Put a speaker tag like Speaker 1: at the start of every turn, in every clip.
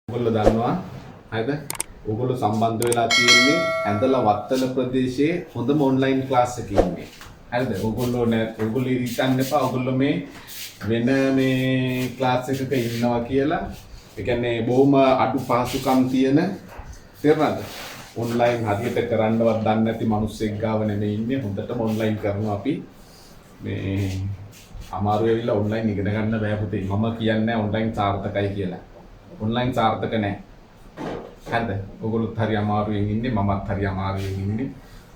Speaker 1: ඔයගොල්ලෝ දන්නවා හරිද? ඔයගොල්ලෝ සම්බන්ධ වෙලා තියෙන්නේ ඇඳලා වත්තල ප්‍රදේශයේ හොඳම ඔන්ලයින් ක්ලාස් එකක ඉන්නේ. හරිද? ඔයගොල්ලෝ හිතන්න එපා ඔයගොල්ලෝ මේ වෙන මේ ක්ලාස් එකක ඉන්නවා කියලා. ඒ කියන්නේ බොහොම අඩු පහසුකම් තියෙන තේරුණාද? ඔන්ලයින් හරියට කරන්නවත් දන්නේ නැති මිනිස්සෙක් ගාව නෙමෙයි ඉන්නේ. හොඳටම ඔන්ලයින් කරනවා අපි. මේ අමාරු වෙවිලා ඔන්ලයින් ඉගෙන ගන්න බෑ පුතේ. මම කියන්නේ ඔන්ලයින් සාර්ථකයි කියලා. ඔන්ලයින් සාර්ථක නැහැ. හරිද? ඔයගොල්ලොත් හරි අමාරුවෙන් ඉන්නේ මමත් හරි අමාරුවෙන් ඉන්නේ.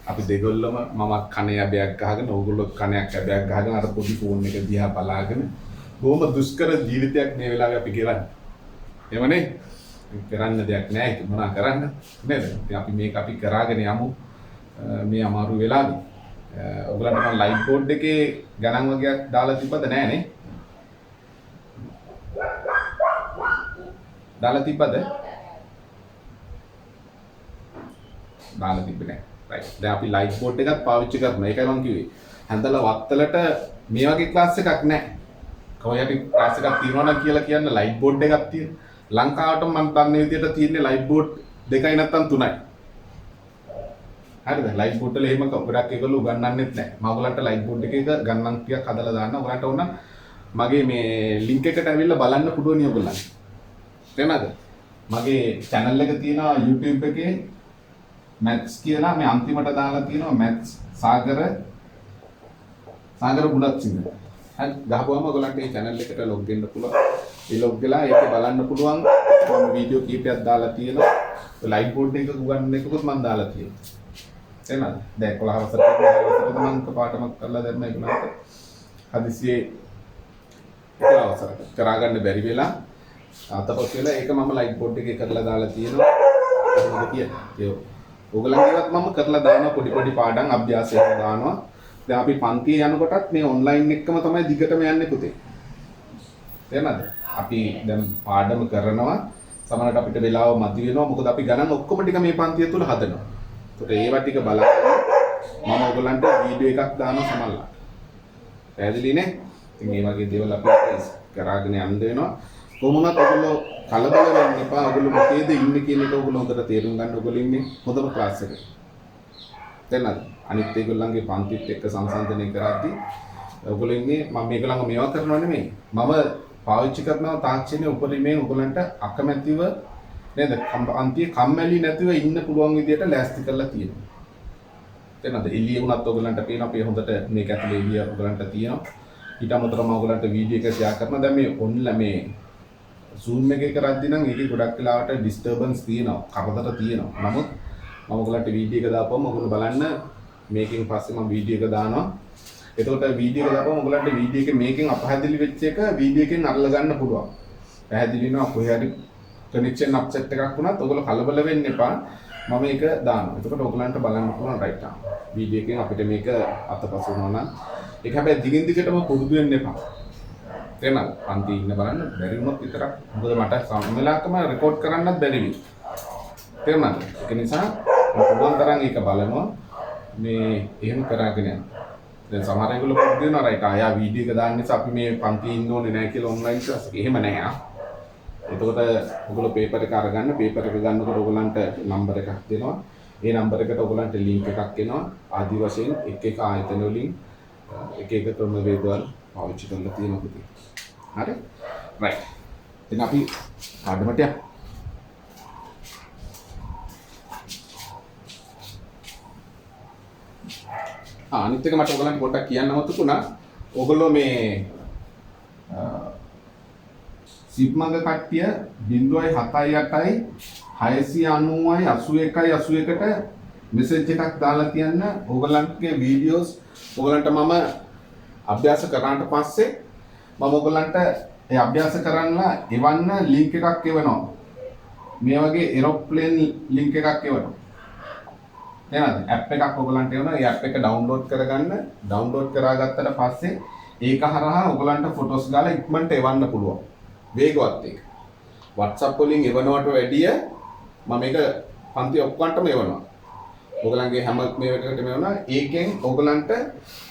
Speaker 1: අපි දෙගොල්ලම මමත් කණේ ඇබයක් ගහගෙන ඕගොල්ලොත් කණයක් ඇබයක් ගහගෙන අර පොඩි ෆෝන් එක දිහා බලාගෙන බොහොම දුෂ්කර ජීවිතයක් මේ වෙලාවේ අපි ගෙවන්නේ. එහෙමනේ? කරන්න දෙයක් නැහැ. ඒක මොනා කරන්න නේද? ඉතින් අපි මේක අපි කරාගෙන යමු මේ අමාරු වෙලාවේ. ඔයගොල්ලන්ට මම ලයිව් කෝඩ් එකේ ගණන් වගේක් දාලා තිබ්බද නැහැ නේ? දාලා තිබ්බද? දාලා තිබ්බේ නැහැ. රයිට්. දැන් අපි ලයිව් බෝඩ් එකක් පාවිච්චි කරනවා. ඒකයි මම කිව්වේ. හැන්දලා වත්තලට මේ වගේ ක්ලාස් එකක් නැහැ. කොහේ හරි ක්ලාස් එකක් තියෙනවා නම් කියලා කියන්න ලයිව් බෝඩ් එකක් තියෙන. ලංකාවට මම දන්න විදිහට තියෙන්නේ ලයිව් බෝඩ් දෙකයි නැත්තම් තුනයි. හරිද? ලයිව් බෝඩ් වල එහෙම ගොඩක් ඒගොල්ලෝ උගන්වන්නෙත් නැහැ. මම ඔයගලන්ට ලයිව් බෝඩ් එකක ගණන් ටිකක් හදලා දාන්න. ඔයගලන්ට ඕන මගේ මේ ලින්ක් එකට ඇවිල්ලා බලන්න පුළුවන් නේ ඔයගලන්ට. තේනද? මගේ channel එක තියෙනවා YouTube එකේ maths කියලා මේ අන්තිමට දාලා තියෙනවා maths සාගර බුලත් සිංහ. හරි ගහපුවම ඔයගලන්ට මේ channel එකට log වෙන්න පුළුවන්. ඒ log වෙලා ඒකේ බලන්න පුළුවන්. මම වීඩියෝ කීපයක් දාලා තියෙනවා. ලයිව් බෝඩ් එකක උගන්වන එකකුත් මම දාලා තියෙනවා. තේනද? දැන් 11 වසරට මම පාඩමක් කරලා දැම්ම ඒගොල්ලන්ට හදිසියේ 11 වසරට කරාගන්න බැරි වෙලා අතපොත් වෙලා ඒක මම ලයිට් බෝඩ් එකේ කරලා දාලා තියෙනවා. කොහොමද කියන්නේ? ඕගලන්ගේවත් මම කරලා දානවා පොඩි පාඩම් අභ්‍යාසයක් දානවා. දැන් අපි පන්තියේ යනකොටත් මේ ඔන්ලයින් එකම තමයි දිගටම යන්නේ පුතේ. තේරෙනවද? අපි දැන් පාඩම කරනවා සමහරවිට අපිට වෙලාව මදි වෙනවා. මොකද අපි ගණන් ඔක්කොම ටික මේ පන්තිය තුල හදනවා. ඒකට ඒවා ටික බලන්න මම ඕගලන්ට වීඩියෝ එකක් දානවා සමහරවිට. පැහැදිලි නේ? ඉතින් මේ වගේ දේවල් අපි කරාගෙන යන්න වෙනවා. කොහොමවත් ඔයගොල්ලෝ කලබල වෙන්න එපා. ඔයගොල්ලෝ මොකේද ඉන්නේ කියන එක ඔයගොල්ලෝ හොඳට තේරුම් ගන්න. ඔයගොල්ලෝ ඉන්නේ හොඳම ක්ලාස් එකේ. තේරුණාද? අනිත් ඒගොල්ලන්ගේ පන්තිත් එක්ක සංසන්දනය කරද්දී ඔයගොල්ලෝ ඉන්නේ මම මේගොල්ලන්ව මේවා කරනව නෙමෙයි. මම පාවිච්චි කරනවා තාක්ෂණයේ උපරිමයෙන් ඔයගොල්ලන්ට අකමැතිව නේද? අන්තියේ කම්මැලි නැතිව ඉන්න පුළුවන් විදියට ලෑස්ති කරලා තියෙනවා. තේරුණාද? එළිය වුණත් ඔයගොල්ලන්ට පේනවා අපි හොඳට මේක ඇතුලේ එළිය ඔයගොල්ලන්ට තියෙනවා. ඊට අමතරව මම ඔයගොල්ලන්ට වීඩියෝ එක ෂෙයා කරනවා. දැන් මේ ඔන්ලයින් මේ Zoom එකේ කරද්දී නම් ඒකේ ගොඩක් වෙලාවට disturbance තියෙනවා, කරදර තියෙනවා. නමුත් මම ඔයගලන්ට වීඩියෝ එක දාපුවම ඔයගොල්ලෝ බලන්න මේකෙන් පස්සේ මම වීඩියෝ එක දානවා. එතකොට වීඩියෝ එක දාපුවම ඔයගලන්ට වීඩියෝ එකේ මේකෙන් අපහැදිලි වෙච්ච එක වීඩියෝ එකෙන් අරලා ගන්න පුළුවන්. පැහැදිලි වෙනවා කොහේ හරි කනෙක්ෂන් අප්සෙට් එකක් වුණත් ඔයගොල්ලෝ කලබල වෙන්න එපා. මම මේක දානවා. එතකොට ඔයගලන්ට බලන්න පුළුවන් රයිට් ටයිම්. වීඩියෝ එකෙන් අපිට මේක අතපසු වෙනවා නම් ඒක හැබැයි දිගින් දිගටම පුරුදු වෙන්න එපා. තේරුණාද? පන්ති ඉන්න බලන්න බැරි වුණොත් විතරක් මොකද මට සම්මලාකම රෙකෝඩ් කරන්නත් බැරි වෙයි. තේරුණාද? ඒක නිසා පුළුවන් තරම් ඒක බලනවා මේ එහෙම කරාගෙන යන්න. දැන් සමහර ඒගොල්ලෝ පුරුදු වෙනවා රයිට් ආයා වීඩියෝ එක දාන්න නිසා අපි මේ පන්ති ඉන්න ඕනේ නැහැ කියලා ඔන්ලයින් ක්ලාස් එක. එහෙම නැහැ ආ. එතකොට ඔයගොල්ලෝ පේපර් එක අරගන්න පේපර් එක ගන්නකොට ඔයගොල්ලන්ට නම්බර් එකක් දෙනවා. ඒ නම්බර් එකට ඔයගොල්ලන්ට ලින්ක් එකක් එනවා. ආදි වශයෙන් එක ආයතන වලින් එක ක්‍රම වේදවල පාවිච්චි කරලා තියෙනවා පුතේ. හරි? රයිට්. දැන් අපි පාඩමට යමු. අනිත් එක මට ඔයගලන්ට පොඩ්ඩක් කියන්න මතකුණා. ඔයගොල්ලෝ මේ සිප්මග කට්ටිය 078යි 690යි 81ට මෙසේජ් එකක් දාලා තියන්න. ඔයගලන්ගේ වීඩියෝස් ඔයගලන්ට මම අභ්‍යාස කරාට පස්සේ මම ඔයගලන්ට ඒ අභ්‍යාස කරන්නලා එවන්න ලින්ක් එකක් එවනවා. මේ වගේ ඒරෝප්ලේන් ලින්ක් එකක් එවනවා. එහෙනම් ඇප් එකක් ඔයගලන්ට එවනවා. ඒ ඇප් එක ඩවුන්ලෝඩ් කරගන්න. ඩවුන්ලෝඩ් කරාගත්තට පස්සේ ඒක හරහා ඔයගලන්ට ෆොටෝස් ගාලා ඉක්මනට එවන්න පුළුවන්. වේගවත් ඒක. WhatsApp වලින් එවනවට වැඩිය මම මේක පන්ති ඔක්කොන්ටම එවනවා. ඔයගලන්ගේ හැම මේකටම එවනවා. ඒකෙන් ඔයගලන්ට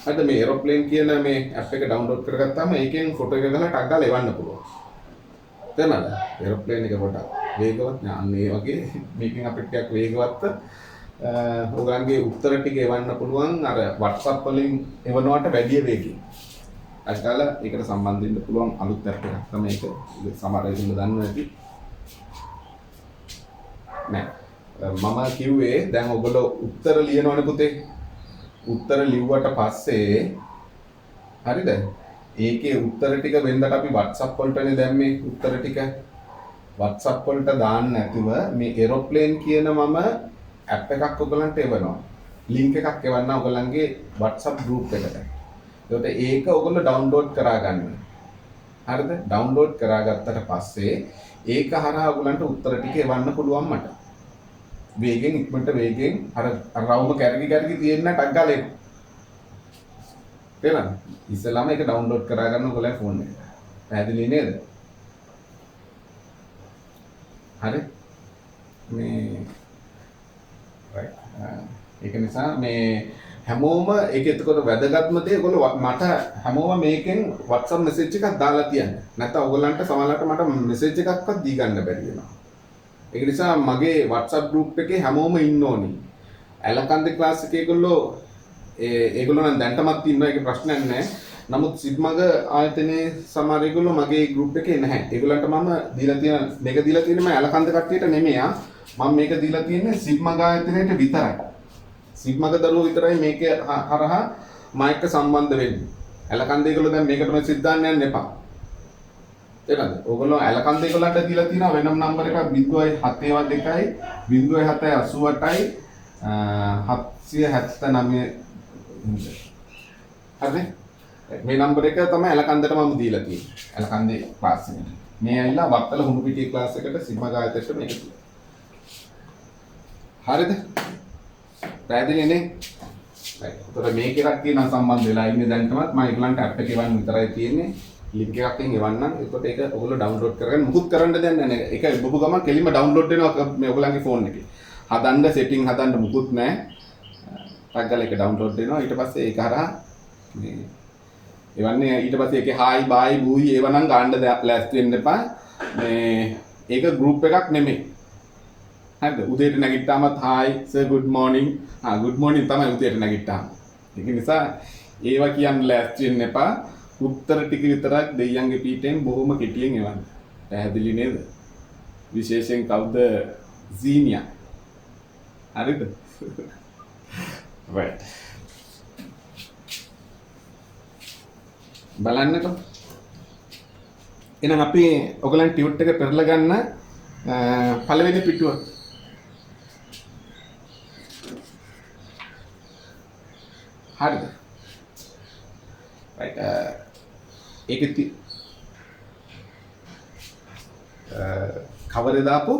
Speaker 1: හරිද මේ ඒරෝප්ලේන් කියන මේ ඇප් එක ඩවුන්ලෝඩ් කරගත්තාම ඒකෙන් ෆොටෝ එක ගහලා ටක් ගාලා එවන්න පුළුවන්. තේරුණාද? ඒරෝප්ලේන් එක කොට වේගවත් ඥානයේ වගේ මේකෙන් අපිට ටිකක් වේගවත් ඔයගලන්ගේ උත්තර ටික එවන්න පුළුවන් අර WhatsApp වලින් එවනවට වැඩිය වේගයෙන්. අස්කාල ඒකට සම්බන්ධ වෙන්න පුළුවන් අලුත් ඇප් එකක් තමයි ඒක. සමහර අය දන්නව ඇති. නෑ. මම කිව්වේ දැන් ඔයගොල්ලෝ උත්තර ලියනවනේ පුතේ. උත්තර ලිව්වට පස්සේ හරිද? ඒකේ උත්තර ටික වෙනදට අපි WhatsApp වලටනේ දැම්මේ උත්තර ටික. WhatsApp වලට දාන්න නැතුව මේ ඒරෝප්ලේන් කියන මම ඇප් එකක් ඔයගලන්ට එවනවා. ලින්ක් එකක් එවන්න ඔයගලන්ගේ WhatsApp group එකට. ඒකට ඒක ඔයගොල්ලෝ ඩවුන්ලෝඩ් කරා ගන්න. හරිද? ඩවුන්ලෝඩ් කරාගත්තට පස්සේ ඒක හරහා ඔයගලන්ට උත්තර ටික එවන්න පුළුවන් මට. වේගෙන් ඉක්මනට වේගෙන් අර රවුම කැරකි තියෙන්න ටක් ගාලා එන්න. තේරෙනවද? ඉස්සෙල්ලාම ඒක ඩවුන්ලෝඩ් කරා ගන්න ඔයගොල්ලෝ ෆෝන් එකට. පැහැදිලි නේද? හරි? මේ ඒක නිසා මේ හැමෝම ඒක එතකොට වැදගත්ම දේ ඔයගොල්ලෝ මට හැමෝම මේකෙන් WhatsApp message එකක් දාලා තියන්න. නැත්නම් ඔයගොල්ලන්ට සමහරවිට මට message එකක්වත් දී ගන්න බැරි වෙනවා. ඒක නිසා මගේ WhatsApp group එකේ හැමෝම ඉන්න ඕනි. ඇලකන්දේ ක්ලාස් එකේ ඒගොල්ලෝ නම් දැන්ටමත් ඉන්නවා ඒක ප්‍රශ්නයක් නැහැ. නමුත් සිග්මග ආයතනයේ සමහර ඒගොල්ලෝ මගේ group එකේ නැහැ. ඒගොල්ලන්ට මම දීලා තියෙන මේක දීලා තියෙන්නේ මම ඇලකන්ද කට්ටියට නෙමෙයි මම මේක දීලා තියෙන්නේ සිග්මග ආයතනයට විතරයි. සිග්මග දරුවෝ විතරයි මේක හරහා මයික් එක සම්බන්ධ වෙන්නේ. ඇලකන්ද ඒගොල්ලෝ දැන් මේකට මේ සිද්ධාන්න යන්න එපා. තේරෙනවද? ඕගොල්ලෝ ඇලකන්ද ඒගොල්ලන්ට දීලා තියෙනවා වෙනම නම්බර එකක් 0.72 0788යි 779 හරිද? මේ නම්බර එක තමයි ඇලකන්දට මම දීලා තියෙන්නේ. ඇලකන්දේ ක්ලාස් එකට. මේ ඇවිල්ලා වත්තල හුණු පිටියේ ක්ලාස් එකට සිග්මා ගායතයට මේක දීලා. හරිද? පැහැදිලි නේ? right. උතර මේක එකක් තියෙනවා සම්බන්ධ වෙලා ඉන්නේ දැන්කමත් මම ඒගොල්ලන්ට ඇප් එක එවන්න විතරයි තියෙන්නේ. ලින්ක් එකකින් එවන්නම්. ඒකට ඒක ඔයගොල්ලෝ ඩවුන්ලෝඩ් කරගන්න. මුකුත් කරන්න දෙයක් නැහැ. ඒක බොහෝ ගමන් කෙලින්ම ඩවුන්ලෝඩ් වෙනවා මේ ඔයගොල්ලන්ගේ ෆෝන් එකේ. හදන්න සෙටින් හදන්න මුකුත් නැහැ. ටග්ගල එක ඩවුන්ලෝඩ් වෙනවා. ඊට පස්සේ ඒක හරහා මේ එවන්නේ ඊට පස්සේ ඒකේ හායි බායි බූයි ඒව නම් ගන්න ලෑස්ති වෙන්න එපා. මේ ඒක ගෲප් එකක් නෙමෙයි. හරිද? උදේට නැගිට්ටාමත් hi sir good morning. good morning තමයි උදේට නැගිට්ටාම. ඒක නිසා ඒව කියන්න ලෑස්ති වෙන්න එපා. උත්තර ටික විතරක් දෙයියන්ගේ පීඨයෙන් බොහොම කෙටියෙන් එවන්න. පැහැදිලි නේද? විශේෂයෙන් කවුද සීනියා. හරිද? right. බලන්නකෝ. එහෙනම් අපි ඔයගලන් ටියුට් එක පෙරලා ගන්න පළවෙනි පිටුව. හරිද? right. ඒකෙත් කවරේ දාපු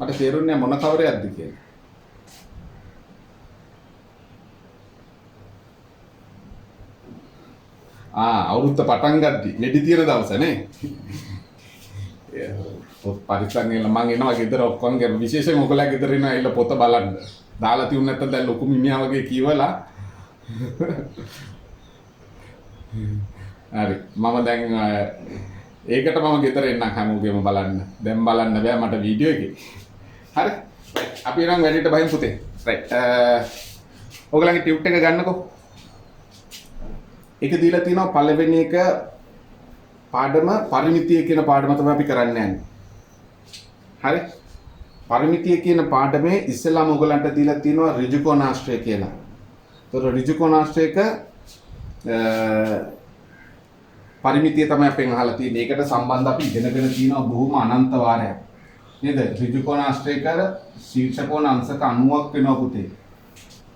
Speaker 1: මට තේරුන්නේ මොන කවරයක්ද කියලා. අවුරුද්ද පටන් ගද්දි මෙඩි තියෙන දවස නේ. පොත් පරිස්සම් ගිහලා මං එනවා ගෙදර ඔක්කොන්ගේ විශේෂයෙන් මොකලා ගෙදර එනවා ඇවිල්ලා පොත බලන්න. දාලා තියුනේ නැත්තම් දැන් ලොකු මිනිහා වගේ කියවලා. හරි මම දැන් ඒකට මම ගෙදර එන්නම් හැමෝගෙම බලන්න. දැන් බලන්න බෑ මට වීඩියෝ එකේ. හරි අපි නම් වැඩේට බහින් පුතේ. රයිට් ඔයගලගේ ටියුට් එක ගන්නකෝ. ඒක දීලා තියෙනවා පළවෙනි එක පාඩම පරිමිතිය කියන පාඩම තමයි අපි කරන්න යන්නේ. හරි පරිමිතිය කියන පාඩමේ ඉස්සෙල්ලාම ඔයගලන්ට දීලා තියෙනවා ඍජු කෝණාශ්‍රය කියලා. ඒතර ඍජු කෝණාශ්‍රයක පරිමිතිය තමයි අපෙන් අහලා තියෙන්නේ. ඒකට සම්බන්ධ අපි ඉගෙනගෙන තියෙනවා බොහොම අනන්ත වාරයක්. නේද? ඍජු කෝණාශ්‍රයක ශීර්ෂ කෝණ අංශක 90ක් වෙනවා පුතේ.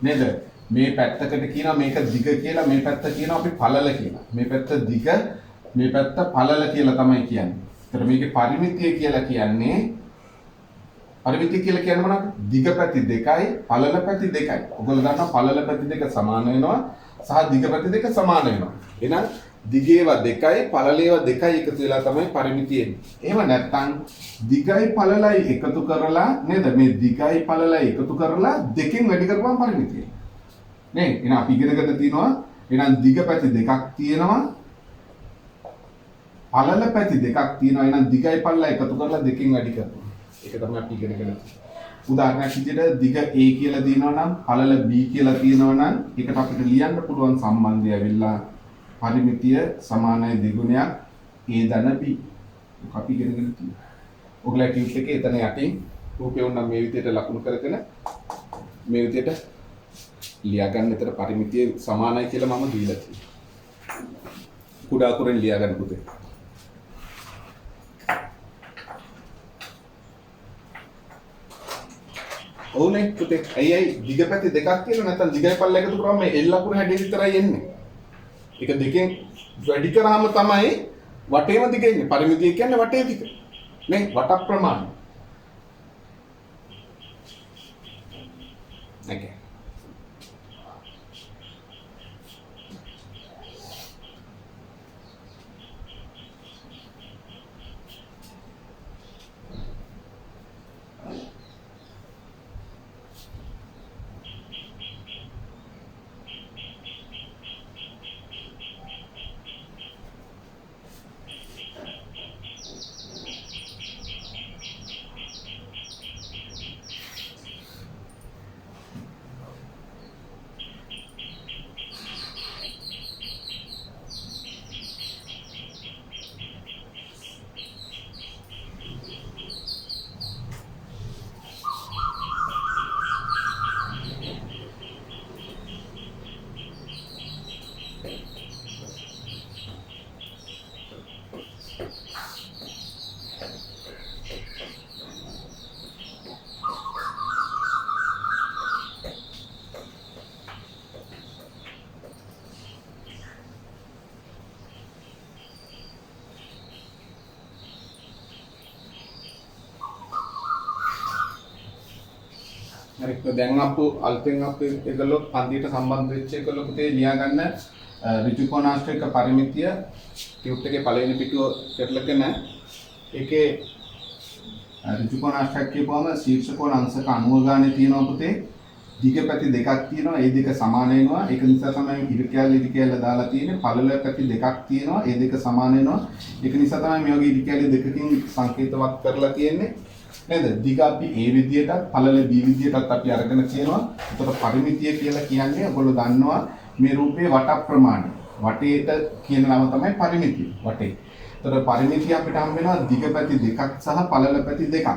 Speaker 1: නේද? මේ පැත්තකට කියනවා මේක දිග කියලා, මේ පැත්ත කියනවා අපි පළල කියලා. මේ පැත්ත දිග, මේ පැත්ත පළල කියලා තමයි කියන්නේ. ඒතර මේකේ පරිමිතිය කියලා කියන්නේ මොනවද? දිග පැති දෙකයි, පළල පැති දෙකයි. ඔයගොල්ලෝ දන්නවා පළල පැති දෙක සමාන වෙනවා සහ දිග පැති දෙක සමාන වෙනවා. එහෙනම් දිගේවා දෙකයි, පළලේවා දෙකයි එකතු වෙලා තමයි පරිමිතිය එන්නේ. එහෙම නැත්නම් දිගයි පළලයි එකතු කරලා නේද? මේ දිගයි පළලයි එකතු කරලා දෙකෙන් වැඩි කරපුවම පරිමිතිය. නේ එහෙනම් අපි ඉගෙනගන්න තියෙනවා එහෙනම් දිග පැති දෙකක් තියෙනවා පළල පැති දෙකක් තියෙනවා එහෙනම් දිගයි පළලයි එකතු කරලා දෙකෙන් වැඩි කරනවා ඒක තමයි අපි ඉගෙනගෙන තියෙන්නේ උදාහරණයක් විදිහට දිග A කියලා දිනනවා නම් පළල B කියලා තියෙනවා නම් ඒකට අපිට ලියන්න පුළුවන් සම්බන්ධය ඇවිල්ලා පරිමිතිය සමානයි දෙගුණයක් A ධන B අපි ඉගෙනගෙන තියෙනවා ඔයගොල්ලෝ ටියුබ් එකේ එතන යටින් රූපය උනම් මේ විදිහට ලකුණු කරගෙන මේ විදිහට ලියා ගන්න විතර පරිමිතිය සමානයි කියලා මම දීලා තියෙනවා කුඩා අකුරෙන් ලියා ගන්න පුතේ ඕනේ පුතේ අයියි දිග පැති දෙකක් තියෙනවා නැත්නම් දිගයි පල්ල එකතු කරාම මේ L අකුර හැඩය විතරයි එන්නේ ඒක දෙකෙන් වැඩි කරාම තමයි වටේම දිග එන්නේ පරිමිතිය කියන්නේ වටේ දිග නේ වට ප්‍රමාණය okay හරි දැන් අපු අලුතෙන් අපි ඒගොල්ලෝ පන්තියට සම්බන්ධ වෙච්ච ඒගොල්ලෝ පුතේ ලියා ගන්න ඍජුකෝණාශ්‍රයක පරිමිතිය ටියුබ් එකේ පළවෙනි පිටුව පෙරලගෙන ඒකේ ඍජුකෝණාශ්‍රයක් කියපුවම ශීර්ෂ කෝණ අංශක 90 ගානේ තියෙනවා පුතේ දිග පැති දෙකක් තියෙනවා ඒ දෙක සමාන වෙනවා ඒක නිසා තමයි ඉරි කැලේ දාලා තියෙන්නේ පළල පැති දෙකක් තියෙනවා ඒ දෙක සමාන වෙනවා ඒක නිසා තමයි මේ වගේ ඉරි කැලේ දෙකකින් සංකේතවත් කරලා තියෙන්නේ නේද දිග අපි A විදියටත් පළල B විදියටත් අපි අරගෙන තියෙනවා එතකොට පරිමිතිය කියලා කියන්නේ ඔයගොල්ලෝ දන්නවා මේ රූපේ වට ප්‍රමාණය වටේට කියන නම තමයි පරිමිතිය වටේ එතකොට පරිමිතිය අපිට හම් වෙනවා දිග පැති දෙකක් සහ පළල පැති දෙකක්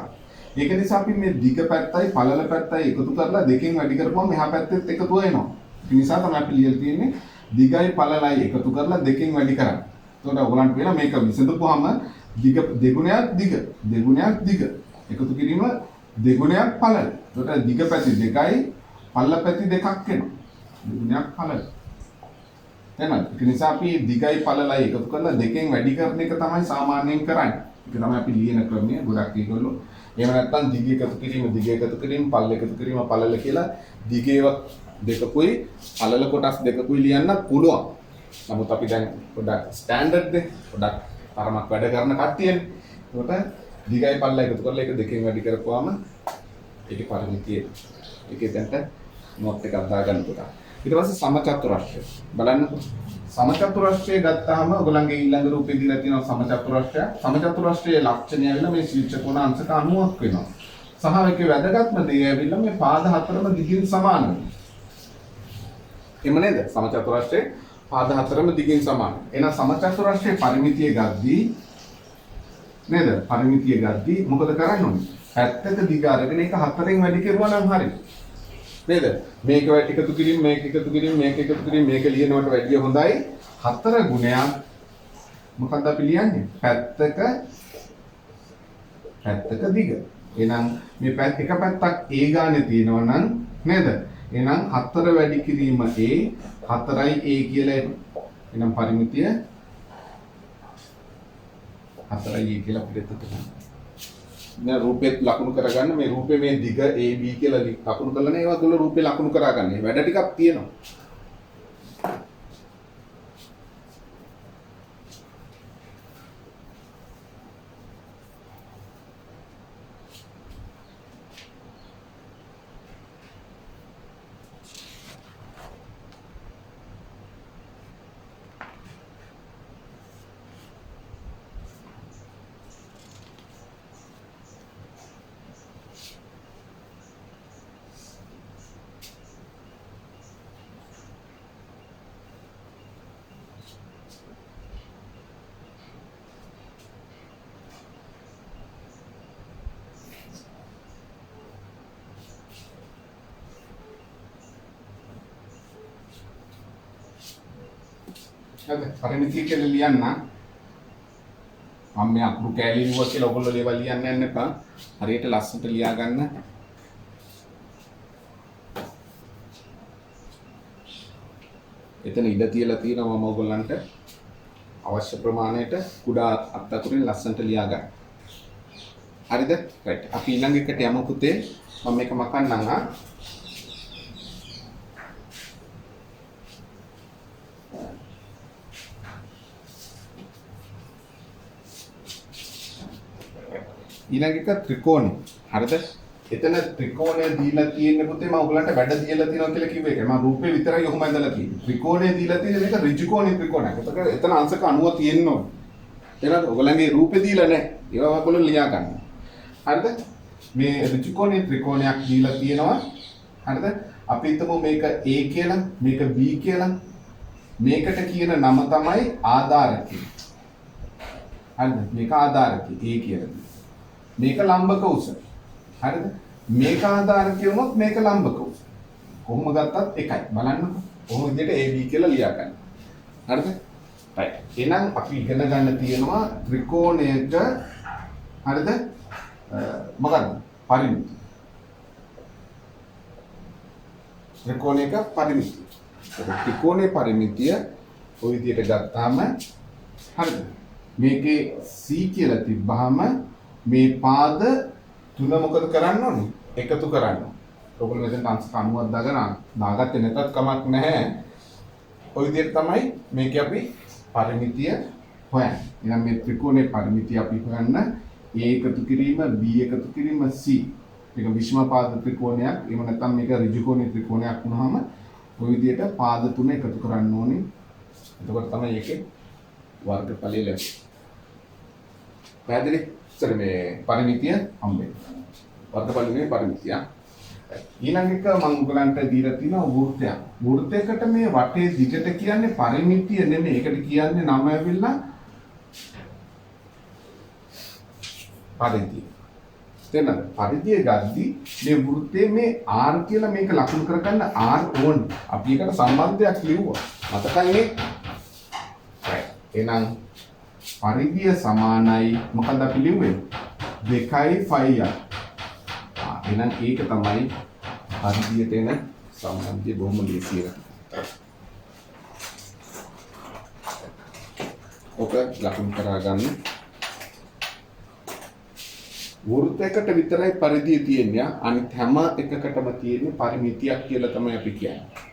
Speaker 1: ඒක නිසා අපි මේ දිග පැත්තයි පළල පැත්තයි එකතු කරලා දෙකෙන් වැඩි කරපුවම මෙහා පැත්තෙත් එකතු වෙනවා ඒ නිසා තමයි අපි ලියලා තියෙන්නේ දිගයි පළලයි එකතු කරලා දෙකෙන් වැඩි කරන්න එතකොට ඔයගලන්ට වෙන මේක විසඳපුවාම දිග දෙගුණයක් දිග එකතු කිරීම දෙගුණයක් පළල. එතකොට දිග පැති දෙකයි පළල පැති දෙකක් වෙනවා. දෙගුණයක් පළල. එහෙනම් ඒ නිසා අපි දිගයි පළලයි එකතු කරලා දෙකෙන් වැඩි කරන එක තමයි සාමාන්‍යයෙන් කරන්නේ. ඒක තමයි අපි ලියන ක්‍රමය. ගොඩක් ඒගොල්ලෝ එහෙම නැත්නම් දිග එකතු කිරීම පළල එකතු කිරීම පළල කියලා දිගේව දෙකකුයි පළල කොටස් දෙකකුයි ලියන්න පුළුවන්. නමුත් අපි දැන් පොඩක් ස්ටෑන්ඩඩ් ද පොඩක් තරමක් වැඩ කරන කට්ටියනේ. ඒකට දිගයි පල්ලයි එකතු කරලා ඒක දෙකෙන් වැඩි කරපුවාම ඒකේ පරිමිතිය ඒකේ තැනට නෝට් එකක් දාගන්න පුතා. ඊට පස්සේ සමචතුරස්‍රය. බලන්නකො. සමචතුරස්‍රය ගත්තාම ඔයගොල්ලන්ගේ ඊළඟ රූපේ දීලා තියෙනවා සමචතුරස්‍රය. සමචතුරස්‍රයේ ලක්ෂණය ඇවිල්ලා මේ ශීර්ෂ කෝණ අංශක 90ක් වෙනවා. සහ ඒකේ වැදගත්ම දේ ඇවිල්ලා මේ පාද හතරම දිගින් සමාන වෙනවා. එහෙම නේද? සමචතුරස්‍රයේ පාද හතරම දිගින් සමාන. එහෙනම් සමචතුරස්‍රයේ පරිමිතිය ගද්දී නේද? පරිමිතිය ගද්දී මොකද කරන්න ඕනේ? පැත්තක දිග අරගෙන ඒක හතරෙන් වැඩි කරුවා නම් හරියි. නේද? මේක එකතු කිරීම මේක එකතු කිරීම මේක එකතු කිරීම මේක ලියනවට වැඩිය හොඳයි. 4 ගුණයක් මොකක්ද අපි ලියන්නේ? පැත්තක දිග. එහෙනම් මේ එක පැත්තක් A ගානේ තියෙනවා නම් නේද? එහෙනම් 4 වැඩි කිරීම A 4යි A කියලා එනවා. එහෙනම් පරිමිතිය 4යි A කියලා පිළිතුරු දෙන්න. දැන් රූපෙත් ලකුණු කරගන්න මේ රූපේ මේ දිග AB කියලා ලකුණු කරලා නේ ඒවා තුල රූපේ ලකුණු කරගන්න. වැඩ ටිකක් තියෙනවා. හරිද? පරිමිතිය කියලා ලියන්න. මම මේ අකුරු කැලේ ලියුවා කියලා ඔයගොල්ලෝ දේවල් ලියන්න යන්න එපා. හරියට ලස්සනට ලියා ගන්න. එතන ඉඩ තියලා තියෙනවා මම ඔයගොල්ලන්ට අවශ්‍ය ප්‍රමාණයට කුඩා අත් අකුරින් ලස්සනට ලියා ගන්න. හරිද? රයිට්. අපි ඊළඟ එකට යමු පුතේ. මම මේක මකන්නම් ආ. ඊළඟ එක ත්‍රිකෝණය. හරිද? එතන ත්‍රිකෝණය දීලා තියෙන්නේ පුතේ මම ඔයගලන්ට වැඩ දීලා තියෙනවා කියලා කිව්ව එක. මම රූපේ විතරයි ඔහොම ඇඳලා තියෙන්නේ. ත්‍රිකෝණය දීලා තියෙන්නේ මේක ඍජු කෝණී ත්‍රිකෝණයක්. ඒතකොට එතන අංශක 90 තියෙන්න ඕනේ. එහෙනම් ඔයගලන්ගේ රූපේ දීලා නැහැ. ඒවා ඔයගොල්ලෝ ලියා ගන්න. හරිද? මේ ඍජු කෝණී ත්‍රිකෝණයක් දීලා තියෙනවා. හරිද? අපි හිතමු මේක A කියලා, මේක B කියලා. මේකට කියන නම තමයි ආධාරකය. හරිද? මේක ආධාරකය A කියලා. මේක ලම්බක උස. හරිද? මේක ආධාරකය වුණොත් මේක ලම්බක උස. කොහොම ගත්තත් එකයි. බලන්නකෝ. කොහොම විදිහට AB කියලා ලියා ගන්න. හරිද? right. එහෙනම් අපි ඉගෙන ගන්න තියෙනවා ත්‍රිකෝණයක හරිද? මොකක්ද? පරිමිතිය. ත්‍රිකෝණයක පරිමිතිය. ත්‍රිකෝණයේ පරිමිතිය ඔය විදිහට ගත්තාම හරිද? මේකේ C කියලා තිබ්බහම මේ පාද තුන මොකද කරන්න ඕනේ? එකතු කරන්න ඕනේ. ඔයගොල්ලෝ මෙතන අංශ 90ක් දාගෙන දාගත්තේ නැතත් කමක් නැහැ. ඔය විදිහට තමයි මේකේ අපි පරිමිතිය හොයන්නේ. එහෙනම් මේ ත්‍රිකෝණයේ පරිමිතිය අපි හොයන්න A එකතු කිරීම B එකතු කිරීම C. මේක විෂම පාද ත්‍රිකෝණයක්. එහෙම නැත්නම් මේක ඍජු කෝණී ත්‍රිකෝණයක් වුණාම ඔය විදිහට පාද තුන එකතු කරන්න ඕනේ. එතකොට තමයි ඒකේ වර්ගඵලය ලැබෙන්නේ. පැහැදිලි? සර මේ පරිමිතිය හම්බෙන්නේ. වර්ගඵලයේ පරිමිතිය. ඊළඟ එක මම ඔයගලන්ට දීලා තියෙනවා වෘත්තයක්. වෘත්තයකට මේ වටේ දිගට කියන්නේ පරිමිතිය නෙමෙයි. ඒකට කියන්නේ නම ඇවිල්ලා පරිධිය. තේරෙනවද? පරිධිය ගද්දි මේ වෘත්තයේ මේ R කියලා මේක ලකුණු කරගන්න R ඕනේ. අපි ඒකට සම්බන්ධයක් ලියුවා. මතකයිනේ? එහෙනම් පරිධිය සමානයි මොකක්ද අපි ලිව්වේ? 2යි එහෙනම් ඒක තමයි පරිධියට එන සම්බන්ධය බොහොම ලේසියි. ඔක ලකුණු කරා ගන්න. වෘත්තයකට විතරයි පරිධිය තියෙන්නේ. අනිත් හැම එකකටම තියෙන්නේ පරිමිතියක් කියලා තමයි අපි කියන්නේ.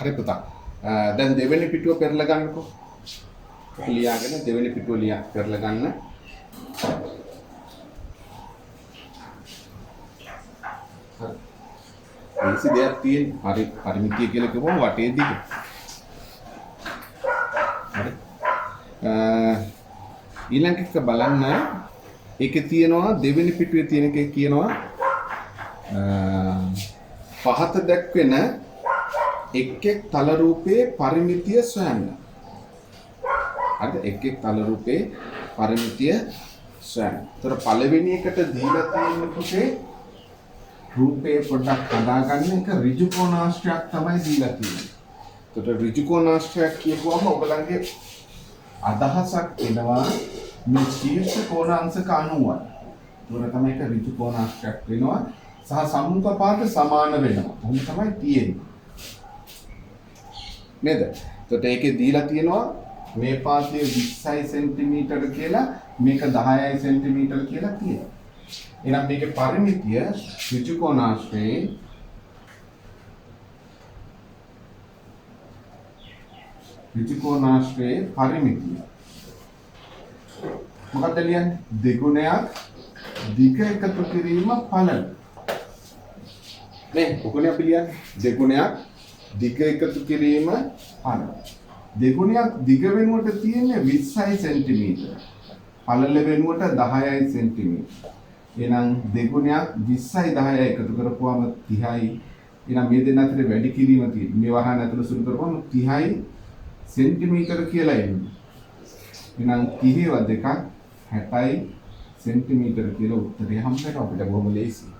Speaker 1: හරි පුතා. දැන් දෙවෙනි පිටුව පෙරලා ගන්නකෝ. ලියාගෙන දෙවෙනි පිටුව පෙරලා ගන්න. හරි. දෙයක් තියෙන හරි පරිමිතිය කියලා කිව්වම වටේ දිග. හරි. ඊළඟ එක බලන්න ඒකේ තියෙනවා දෙවෙනි පිටුවේ තියෙන එකේ කියනවා පහත දැක්වෙන එක් තල රූපයේ පරිමිතිය සොයන්න. හරිද? එක් තල රූපයේ පරිමිතිය සොයන්න. ඒතර පළවෙනි එකට දීලා තියෙන පුතේ රූපේ පොඩ්ඩක් හදාගන්න එක ඍජු කෝණාශ්‍රයක් තමයි දීලා තියෙන්නේ. ඒතර ඍජු කෝණාශ්‍රයක් කියපුවම ඔයගලන්ගේ අදහසක් එනවා මේ ශීර්ෂ කෝණාංශක 90යි. ඒතර තමයි ඒක ඍජු කෝණාශ්‍රයක් වෙනවා සහ සම්මුඛ පාත සමාන වෙනවා. කොහොම තමයි තියෙන්නේ. නේද? එතකොට ඒකේ දීලා තියෙනවා මේ පාතය 20 සෙන්ටිමීටර කියලා මේක 10 සෙන්ටිමීටර කියලා තියෙනවා. එහෙනම් මේකේ පරිමිතිය ඍජු කෝණාශ්‍රයේ පරිමිතිය මොකක්ද ලියන්නේ? දෙගුණයක් දිග එකතු කිරීම පළල. නේ ඔකනේ අපි ලියන්නේ දෙගුණයක් දිග එකතු කිරීම පළල. දෙගුණයක් දිග වෙනුවට තියෙන්නේ 20 සෙන්ටිමීටර. පළල වෙනුවට 10යි සෙන්ටිමීටර. එහෙනම් දෙගුණයක් 20යි 10යි එකතු කරපුවාම 30යි. එහෙනම් මේ දෙන්න අතරේ වැඩි කිරීම තියෙන්නේ. මේ වහන ඇතුළේ සුළු කරපුවාම 30යි සෙන්ටිමීටර කියලා එන්නේ. එහෙනම් 30ව දෙකක් 60යි සෙන්ටිමීටර කියලා උත්තරය හම්බ වෙනවා අපිට බොහොම ලේසියි.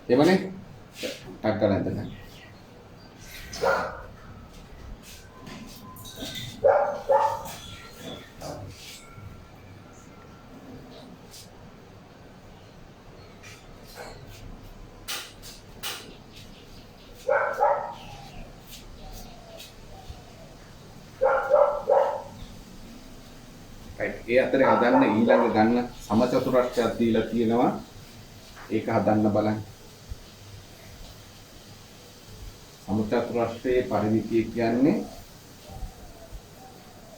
Speaker 1: එවනේ ටක් කරලා ඉඳලා. ඒ අතරේ හදන්න ඊළඟ ගන්න සමචතුරස්‍රයක් දීලා තියෙනවා. ඒක හදන්න බලන්න. සමචතුරස්‍රයේ පරිමිතිය කියන්නේ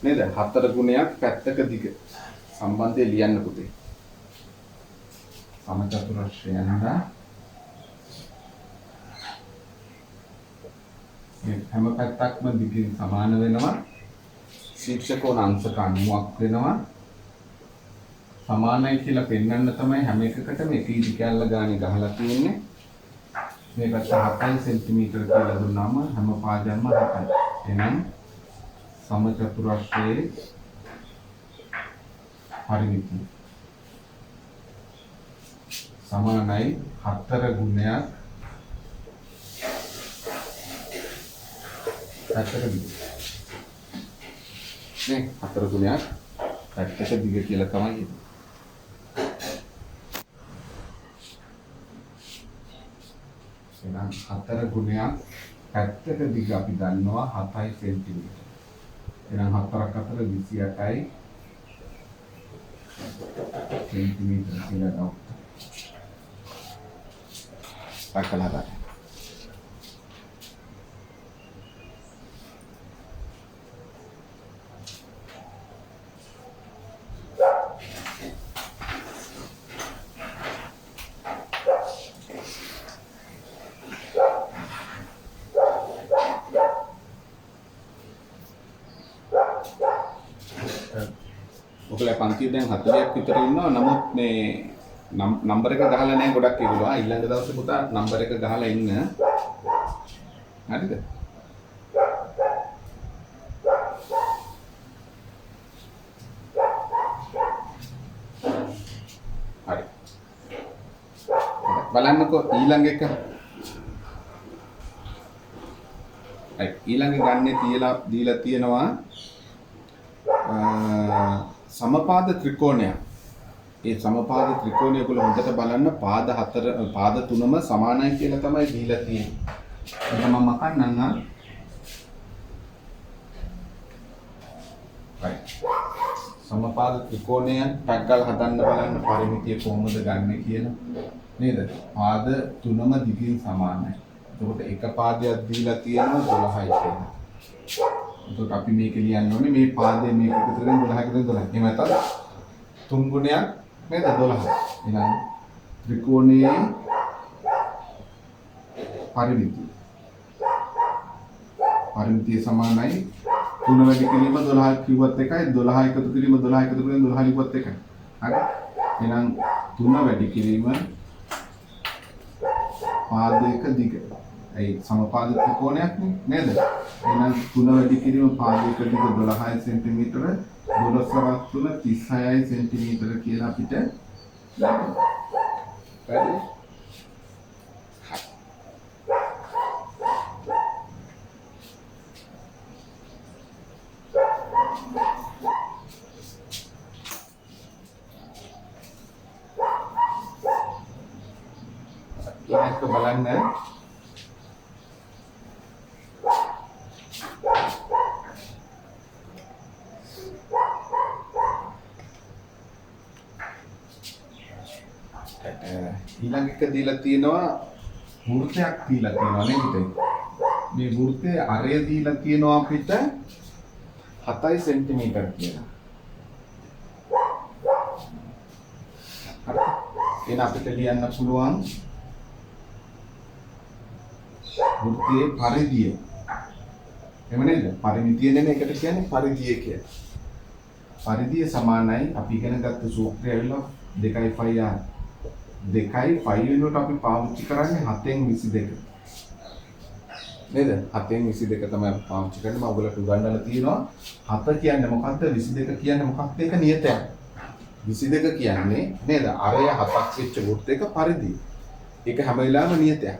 Speaker 1: නේද? 4 ගුණයක් පැත්තක දිග සම්බන්ධය ලියන්න පුතේ. සමචතුරස්‍රය නේද? මේ හැම පැත්තක්ම දිගින් සමාන වෙනවා. ශීර්ෂකෝණ අංශක 90ක් වෙනවා. සමානයි කියලා පෙන්වන්න තමයි හැම එකකටම එක ඉදි කැල්ල ගානේ ගහලා තියෙන්නේ. මේ පැත්ත 7 සෙන්ටිමීටර කියලා දුන්නාම හැම පාදයක්ම 7යි. එහෙනම් සමචතුරස්‍රයේ පරිමිතිය සමානයි 4 ගුණයක් පැත්තක දිග. නේ 4 ගුණයක් පැත්තක දිග කියලා තමයි එන්නේ. එහෙනම් 4 ගුණයක් පැත්තක දිග අපි දන්නවා 7යි සෙන්ටිමීටර. එහෙනම් 4ක් අතර 28යි සෙන්ටිමීටර කියලා ගන්න. පැකලා ගන්න. ඔකලා පන්තිය දැන් 40ක් විතර ඉන්නවා. නමුත් මේ නම්බර එක ගහලා නැහැ ගොඩක් ඒගොල්ලෝ. ඊළඟ දවසේ පුතා නම්බර එක ගහලා ඉන්න. හරිද? හරි. බලන්නකෝ ඊළඟ එක. ඊළඟ ගන්නේ දීලා තියෙනවා සමපාද ත්‍රිකෝණයක්. ඒ සමපාද ත්‍රිකෝණය ඔයගොල්ලෝ හොඳට බලන්න පාද තුනම සමානයි කියලා තමයි දීලා තියෙන්නේ. ඒක මම මකන්නම්. right. සමපාද ත්‍රිකෝණය ටග්ගල් හදන්න බලන්න පරිමිතිය කොහොමද ගන්නෙ කියලා. නේද? පාද තුනම දිගින් සමානයි. එතකොට එක පාදයක් දීලා තියෙනවා 12යි කියලා. එතකොට අපි මේක ලියන්න ඕනේ මේ පාදයේ මේක එකතුවෙන් 12කට 12. එහෙම නැත්නම් 3 ගුණයක් නේද 12. එහෙනම් ත්‍රිකෝණයේ පරිමිතිය සමානයි 3 වැඩි කිරීම 12 කිව්වත් එකයි 12 එකතු කිරීම 12 එකතු කිරීම 12 කිව්වත් එකයි. හරි. එහෙනම් 3 වැඩි කිරීම පාදයක දිග. ඒ සමපාද ත්‍රිකෝණයක් නේද? එහෙනම් 3 වැඩි කිරීම පාදයක දිග 12 සෙන්ටිමීටර 12 3 36 සෙන්ටිමීටර කියලා අපිට ලැබෙනවා. හරි. ඊළඟට බලන්න ඊළඟ එක දීලා තියෙනවා වෘත්තයක් දීලා තියෙනවා නේද? මේ වෘත්තයේ අරය දීලා තියෙනවා අපිට 7 සෙන්ටිමීටර කියලා. හරි. එහෙනම් අපිට ලියන්න පුළුවන් වෘත්තයේ පරිධිය. එහෙම නේද? පරිමිතිය නෙමෙයි ඒකට කියන්නේ පරිධිය කියලා. පරිධිය සමානයි අපි ඉගෙන ගත්ත සූත්‍රය ඇවිල්ලා 2πr 2π වෙනුවට අපි පාවිච්චි කරන්නේ 7/22 නේද 7/22 තමයි පාවිච්චි කරන්නේ මම ඔයගලට උගන්වලා තියෙනවා 7 කියන්නේ මොකක්ද 22 කියන්නේ මොකක්ද ඒක නියතයක් 22 කියන්නේ නේද අරය 7ක් වෙච්ච වෘත්තයක පරිධිය ඒක හැම වෙලාවෙම නියතයක්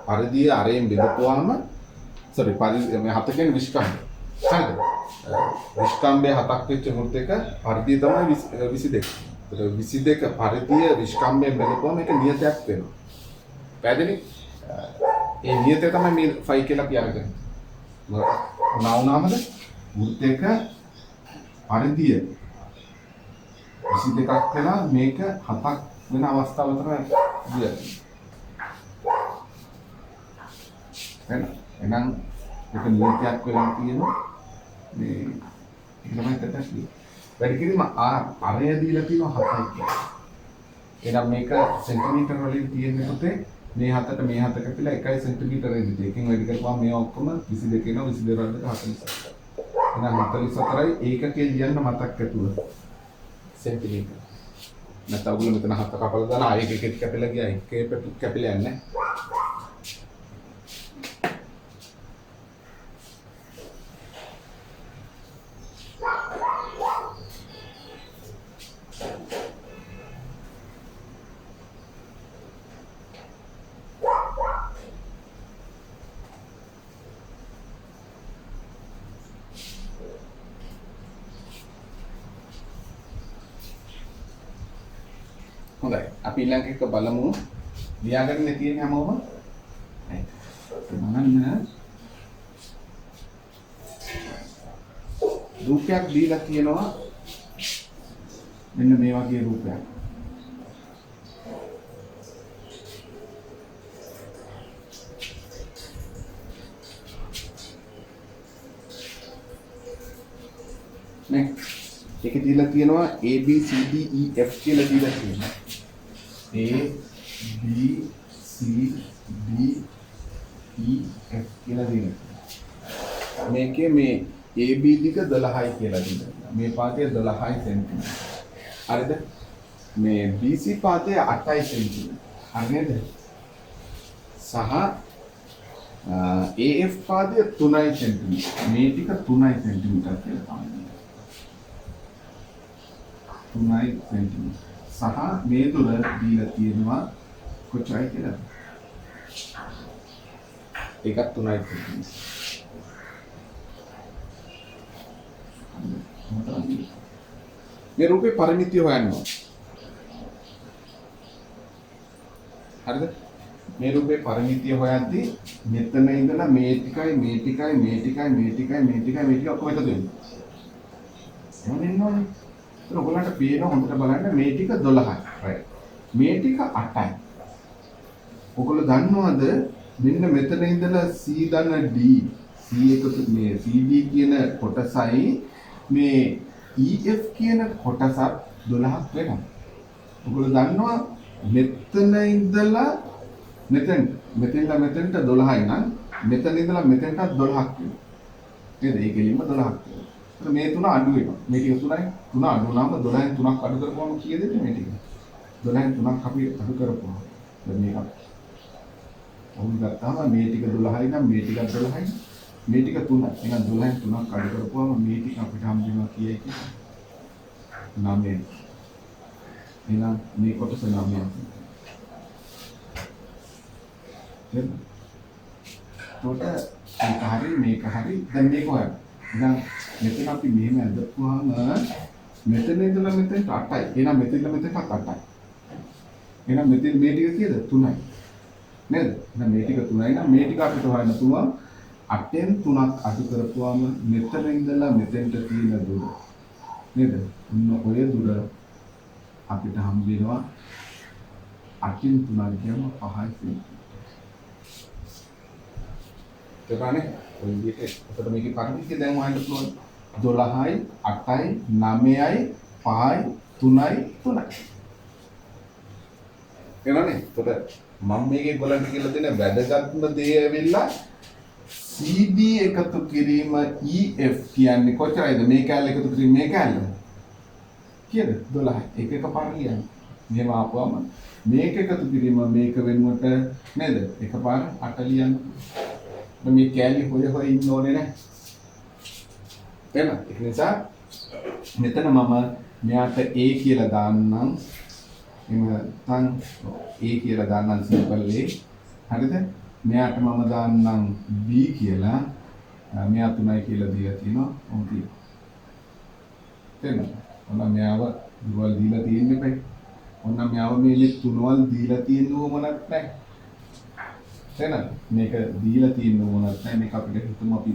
Speaker 1: පරිධිය අරයෙන් බෙදපුවාම sorry මේ 7 කියන්නේ විස්කම්භය හරිද විස්කම්භය 7ක් වෙච්ච වෘත්තයක පරිධිය තමයි 22 22 පරිධිය විස්කම්භයෙන් බෙදපුවම ඒක නියතයක් වෙනවා. පැහැදිලි? ඒ නියතය තමයි මේ 5 කියලා අපි අරගෙන. මොනවාමද? වෘත්තයක පරිධිය 22ක් වෙලා මේක 7ක් වෙන අවස්ථාව තමයි කියන්නේ. එහෙනම් ඒක නියතයක් වෙලා තියෙනවා. මේ ඒක තමයි තත්ත්වය. වැඩි කිරීම අරය දීලා තියෙනවා 7යි කියලා. එහෙනම් මේක සෙන්ටිමීටර වලින් තියෙන්නේ පුතේ මේ 7ට මේ 7 කැපිලා 1 සෙන්ටිමීටර එන්නේ. එකකින් වැඩි කරපුවාම මේ ඔක්කොම 22 වෙනවා 22 වලට 44. එහෙනම් 44යි ඒකකේ ලියන්න මතක් ඇතුව. සෙන්ටිමීටර. නැත්නම් ඔයගොල්ලෝ මෙතන 7 කපලා දාලා ආයෙ එකෙත් කැපිලා ගියා. එකේ කැපිලා යන්නේ. හොඳයි අපි ඊළඟ එක බලමු ලියාගන්න තියෙන හැමෝම මම රූපයක් දීලා තියෙනවා මෙන්න මේ වගේ රූපයක් නේ ඒක දීලා තියෙනවා A B C D E F කියලා දීලා තියෙනවා A B C D E F කියලා දීලා මේකේ මේ AB දිග 12යි කියලා දීලා මේ පාදය 12යි සෙන්ටිමීටර හරිද මේ BC පාදය 8යි සෙන්ටිමීටර හරිද සහ AF පාදය 3යි සෙන්ටිමීටර මේ ටික 3යි සෙන්ටිමීටර කියලා තමයි 3යි සෙන්ටිමීටර සහ මේ දුර දීලා තියෙනවා කොච්චරයි කියලා ඒකත් 3යි සෙන්ටිමීටර මේ රූපේ පරිමිතිය හොයන්න ඕන. හරිද? මේ රූපේ පරිමිතිය හොයද්දී මෙතන ඉඳලා මේ ටිකයි මේ ටිකයි මේ ටිකයි මේ ටිකයි මේ ටිකයි මේ ටික ඔක්කොම එකතු වෙනවා. එහෙම වෙනවනේ. ඒක ඔයගලන්ට පේන හොඳට බලන්න මේ ටික 12යි. right. මේ ටික 8යි. ඔයගොල්ලෝ දන්නවද මෙන්න මෙතන ඉඳලා C දන D C එකතු මේ CD කියන කොටසයි මේ EF කියන කොටසක් 12ක් වෙනවා. ඔයගොල්ලෝ දන්නවා මෙතන ඉඳලා මෙතෙන්ට 12යි නම් මෙතන ඉඳලා මෙතෙන්ට 12ක් වෙනවා. නේද? ඒ ගෙලින්ම 12ක් වෙනවා. මේ තුන අඩු වෙනවා. මේ ටික 3යි. 3 අඩු වුණාම 12න් 3ක් අඩු කරපුවම කීයද මේ ටික? 12න් 3ක් අපි අඩු කරපුවා. දැන් මේක ඔවුන් ගත්තාම මේ ටික 12යි නම් මේ ටිකත් 12යි. මේ ටික 3යි. එහෙනම් 12න් 3ක් අඩු කරපුවම මේ ටික අපිට හම්බ වෙනවා කීයද කියලා? 9. එහෙනම් මේ කොටස 9යි. එතකොට මේක හරි දැන් මේක හොයන්න. එහෙනම් මෙතන අපි මෙහෙම ඇදපුවාම මෙතන ඉඳලා මෙතෙන්ට 8යි. එහෙනම් මෙතන ඉඳලා මෙතෙන්ට 8යි. එහෙනම් මෙතන මේ ටික කීයද? 3යි. නේද? එහෙනම් මේ ටික 3යි නම් මේ ටික අපිට හොයන්න පුළුවන් 8න් 3ක් අඩු කරපුවාම මෙතන ඉඳලා මෙතෙන්ට තියෙන දුර. නේද? ඔය දුර අපිට හම්බ වෙනවා 8න් 3ක් කියම 5යි සෙන්ටිමීටර. ඒකනේ ඔය විදිහට අපිට මේකේ පරිමිතිය දැන් හොයන්න පුළුවන් 12යි 8යි 9යි 5යි 3යි 3යි. එනනේ එතකොට මම මේකේ ගොල්ලන්ට කියලා දෙන වැදගත්ම දේ ඇවිල්ලා CD එකතු කිරීම EF කියන්නේ කොච්චරයිද මේ කැලේ එකතු කිරීම මේ කැලේ කියද 12 එක පාර ලියන්න. මෙහෙම ආපුවම මේක එකතු කිරීම මේක වෙනුවට නේද? එකපාර 8 ලියන්න. මේ කැලි හොය ඉන්න ඕනේ නැහැ. එහෙනම් ඒක නිසා මෙතන මම මෙයාට A කියලා දාන්නම්. එහෙම නැත්නම් A කියලා දාන්නම් සිම්පල් A. හරිද? මෙයාට මම දාන්නම් B කියලා. මෙයා 3යි කියලා දීලා තියෙනවා. ඔව් තියෙනවා. තේරුණාද? ඔන්න මෙයාව දුවල් දීලා තියෙන්නේ බෑ. ඔන්න මෙයාව මේ තුනවල් දීලා තියෙන්න ඕමනක් නැහැ. තේරුණාද? මේක දීලා තියෙන්න ඕමනක් නැහැ. මේක අපිට හිතමු අපි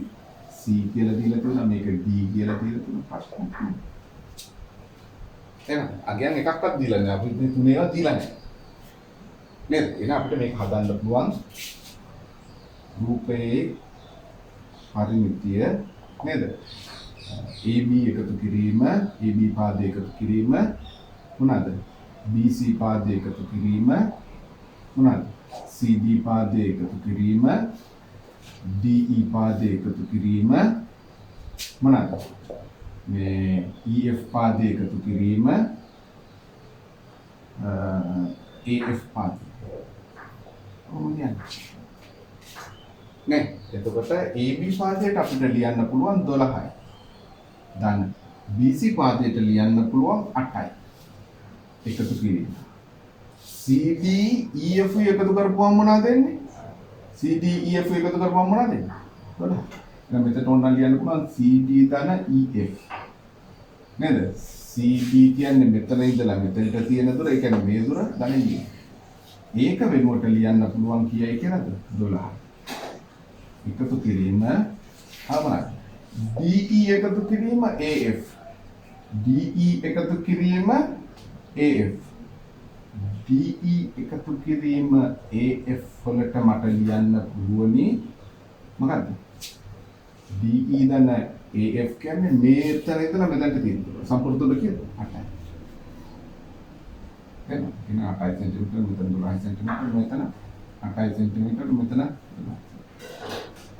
Speaker 1: C කියලා දීලා තියෙනවා. මේක D කියලා දීලා තියෙනවා. ප්‍රශ්නයක් නෑ. එහෙනම් අගයන් එකක්වත් දීලා නැහැ. අපි මේ තුනේවත් දීලා නැහැ. නේද? එහෙනම් අපිට මේක හදන්න පුළුවන් රූපයේ පරිමිතිය නේද? AB එකතු කිරීම, AB පාදය එකතු කිරීම මොනවාද? BC පාදය එකතු කිරීම මොනවාද? CD පාදය එකතු කිරීම, DE පාදය එකතු කිරීම මොනවාද? මේ EF පාදය එකතු කිරීම AF පාදය. ඕනියන්. නේ එතකොට AB පාදයට අපිට ලියන්න පුළුවන් 12යි. දැන් BC පාදයට ලියන්න පුළුවන් 8යි. එකතු කිරීම. CD EF එකතු කරපුවම මොනවද එන්නේ? CD EF එකතු කරපුවම මොනවද එන්නේ? 12. දැන් මෙතන ඕන ලියන්න පුළුවන් CD ධන EF. නේද? CD කියන්නේ මෙතන ඉඳලා මෙතනට තියෙන දුර, ඒ කියන්නේ මේ දුර ධන EF. ඒක වෙනුවට ලියන්න පුළුවන් කීයයි කියලාද? 12. එකතු කිරීම ආවරයි. DE එකතු කිරීම AF. DE එකතු කිරීම AF. DE එකතු කිරීම AF වලට මට ලියන්න පුළුවනි මොකද්ද? DE දන AF කියන්නේ මේතන ඉඳලා මෙතනට තියෙන දුර. සම්පූර්ණ දුර කියද? 8යි. එහෙනම් 8 සෙන්ටිමීටර මෙතන 12 සෙන්ටිමීටර මෙතන 8 සෙන්ටිමීටර මෙතන 12.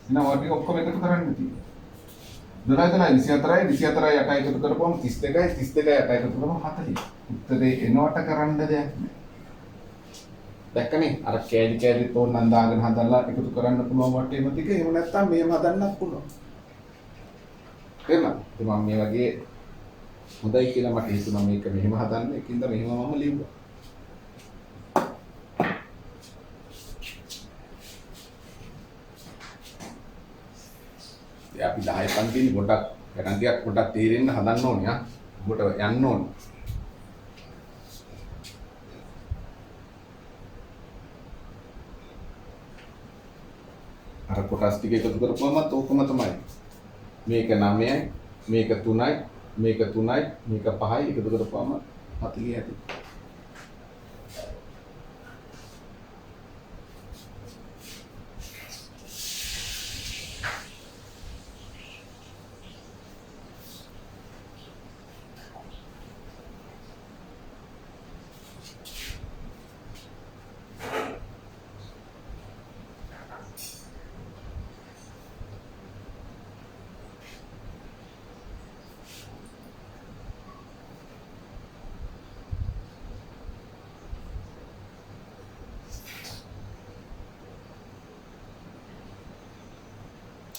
Speaker 1: එහෙනම් වර්ගය ඔක්කොම එකතු කරන්න තියෙනවා. 12 24යි 8යි එකතු කරපුවම 32යි 32යි 8යි එකතු කරපුවම 40. උත්තරේ එනවට කරන්න දෙයක් නැහැ. දැක්කනේ අර කෑලි තෝරන්න දාගෙන හදලා එකතු කරන්න පුළුවන් වටේම ටික. එහෙම නැත්නම් මේව හදන්නත් පුළුවන්. එහෙනම් මම මේ වගේ හොඳයි කියලා මට හිතුණා මේක මෙහෙම හදන්න. ඒකින්ද මෙහෙම මම ලිව්වා. අපි 10 පන්තිනේ පොඩ්ඩක් ගණන් ටිකක් පොඩ්ඩක් තේරෙන්න හදන්න ඕනේ ආ. උඹට යන්න ඕනේ. අර කොටස් ටික එකතු කරපුවම ඕකම තමයි. මේක 9යි, මේක 3යි, මේක 3යි, මේක 5යි එකතු කරපුවම 40 ඇති.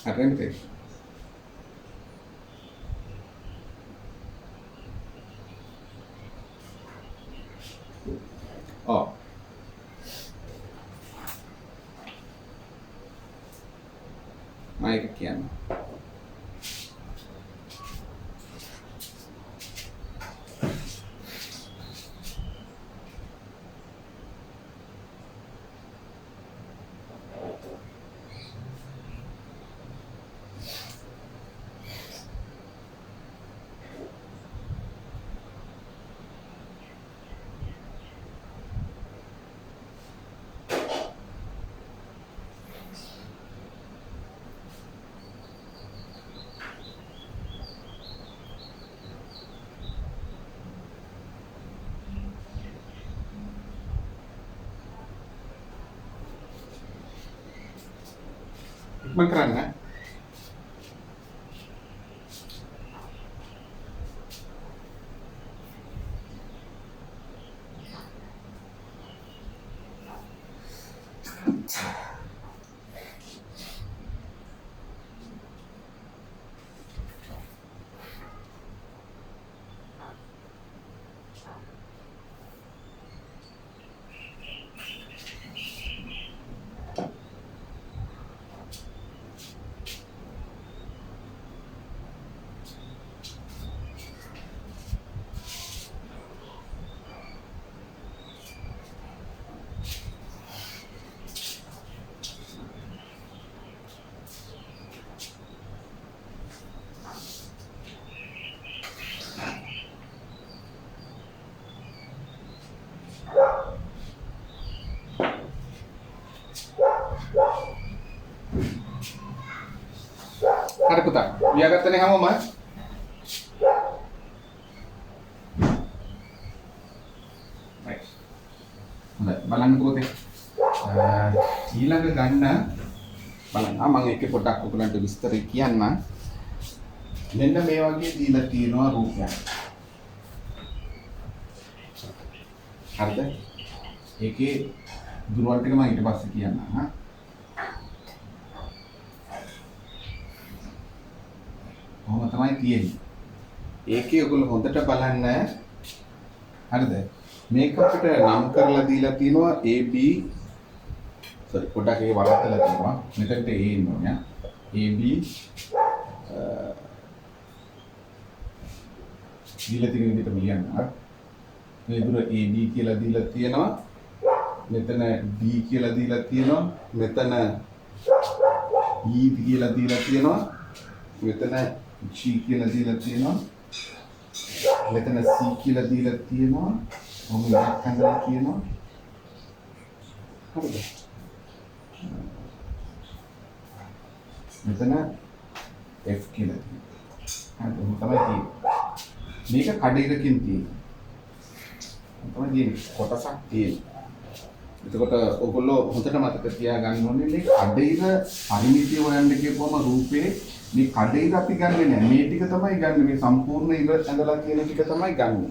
Speaker 1: Arranque. Oh. Mai cái kiện. Makan kan? හරි පුතා. ලියාගත්තනේ හැමෝම? right. හොඳයි. බලන්නකෝ තේ. ඊළඟ ගන්න බලන්න. මම ඒකේ පොඩ්ඩක් ඔයගලන්ට විස්තරය කියන්නම්. මෙන්න මේ වගේ දීලා තියෙනවා රූපයක්. හරිද? ඒකේ දුරවල් ටික මම ඊට පස්සේ කියන්නම්. හා කොහොම තමයි තියෙන්නේ. ඒකේ ඔයගොල්ලෝ හොඳට බලන්න. හරිද? මේක අපිට නම් කරලා දීලා තියෙනවා AB sorry පොඩ්ඩක් ඒක වරද්දලා තියෙනවා. මෙතනට A එන්න ඕනේ. AB දීලා තියෙන විදිහට ලියන්න. මේ දුර AB කියලා දීලා තියෙනවා. මෙතන D කියලා දීලා තියෙනවා. මෙතන E කියලා දීලා තියෙනවා. මෙතන G කියලා දීලා තියෙනවා. මෙතන C කියලා දීලා තියෙනවා. මොකද ඉලක්කන්දලා කියනවා. හරිද? මෙතන F කියලා තියෙනවා. හරිද? මොකද තමයි තියෙන්නේ. මේක කඩේකින් තියෙන්නේ. තමයි තියෙන්නේ කොටසක් තියෙන්නේ. එතකොට ඔයගොල්ලෝ හොඳට මතක තියාගන්න ඕනේ මේ කඩේක පරිමිතිය හොයන්න කියපුවම රූපේ මේ කඩේක අපි ගන්නෙ නෑ. මේ ටික තමයි ගන්නෙ. මේ සම්පූර්ණ ඉර ඇඳලා තියෙන ටික තමයි ගන්නෙ.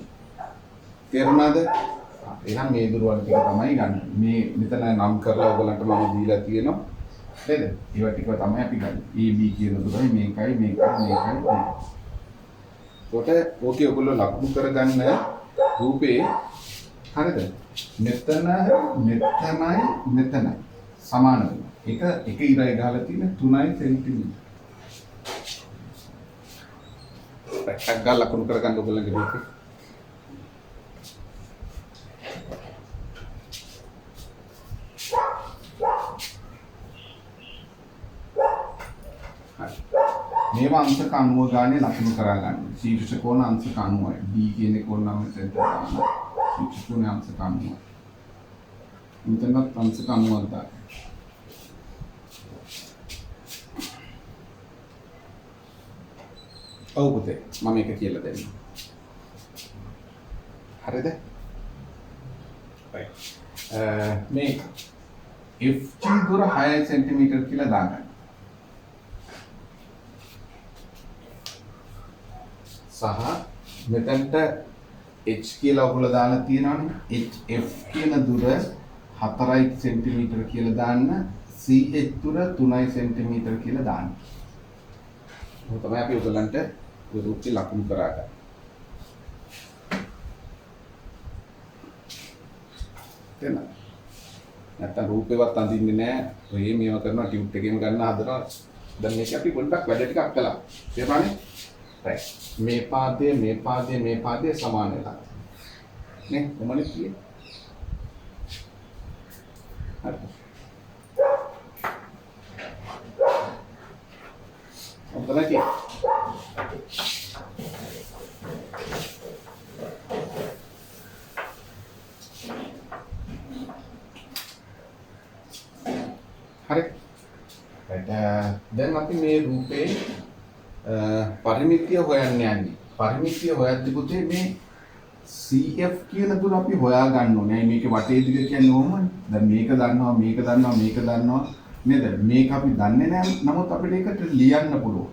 Speaker 1: තේරුණාද? එහෙනම් මේ දුරවල් ටික තමයි ගන්න. මේ මෙතන නම් කරලා ඔයගලන්ට මම දීලා තියෙනවා. නේද? ඒවා ටික තමයි අපි ගන්න. AB කියන දුරයි මේකයි මේකයි. කොට ඕකේ ඔයගොල්ලෝ ලකුණු කරගන්න රූපේ හරිද? මෙතනයි සමාන වෙනවා. එක ඉරයි ගහලා තියෙන 3 සෙන්ටිමීටර්. පැටක් ගාලා ලකුණු කරගන්න ඔයගොල්ලන්ගේ රූපේ. මේවා අංශක අණුව ගානේ ලකුණු කරා ගන්න. ශීර්ෂ කෝණ අංශක අණුවයි. D කියන කෝණ නම් මෙතෙන් දාන්න. ශීර්ෂ කෝණ අංශක අණුවයි. මෙතනත් අංශක අණුවක් දාන්න. ඔව් පුතේ මම මේක කියලා දෙන්නම්. හරිද? right. මේ FG දුර 6 cm කියලා දාගන්න. සහ මෙතනට H කියලා ඔයගොල්ලෝ දාලා තියෙනවනේ. HF කියන දුර 4 cm කියලා දාන්න. CH දුර 3 cm කියලා දාන්න. මොකද තමයි අපි ඔයගොල්ලන්ට රූපේ ලකුණු කරාගන්න. තේන නැත්තම් රූපේවත් අඳින්නේ නැහැ. ඔය මේවා කරනවා ටියුට් එකේම ගන්න හදනවා. දැන් මේක අපි පොඩ්ඩක් වැඩ ටිකක් කළා. තේරුණානේ? right. මේ පාදයේ සමාන වෙලා. නේ? කොහොමද කියන්නේ? හරි. ඔතන කිය. හරි. දැන් අපි මේ රූපේ පරිමිතිය හොයන්න යන්නේ. පරිමිතිය හොයද්දී පුතේ මේ CF කියන දුර අපි හොයා ගන්න ඕනේ. මේකේ වටේ දිග කියන්නේ ඕමනේ. දැන් මේක දන්නවා නේද? මේක අපි දන්නේ නැහැ. නමුත් අපිට ඒකට ලියන්න පුළුවන්.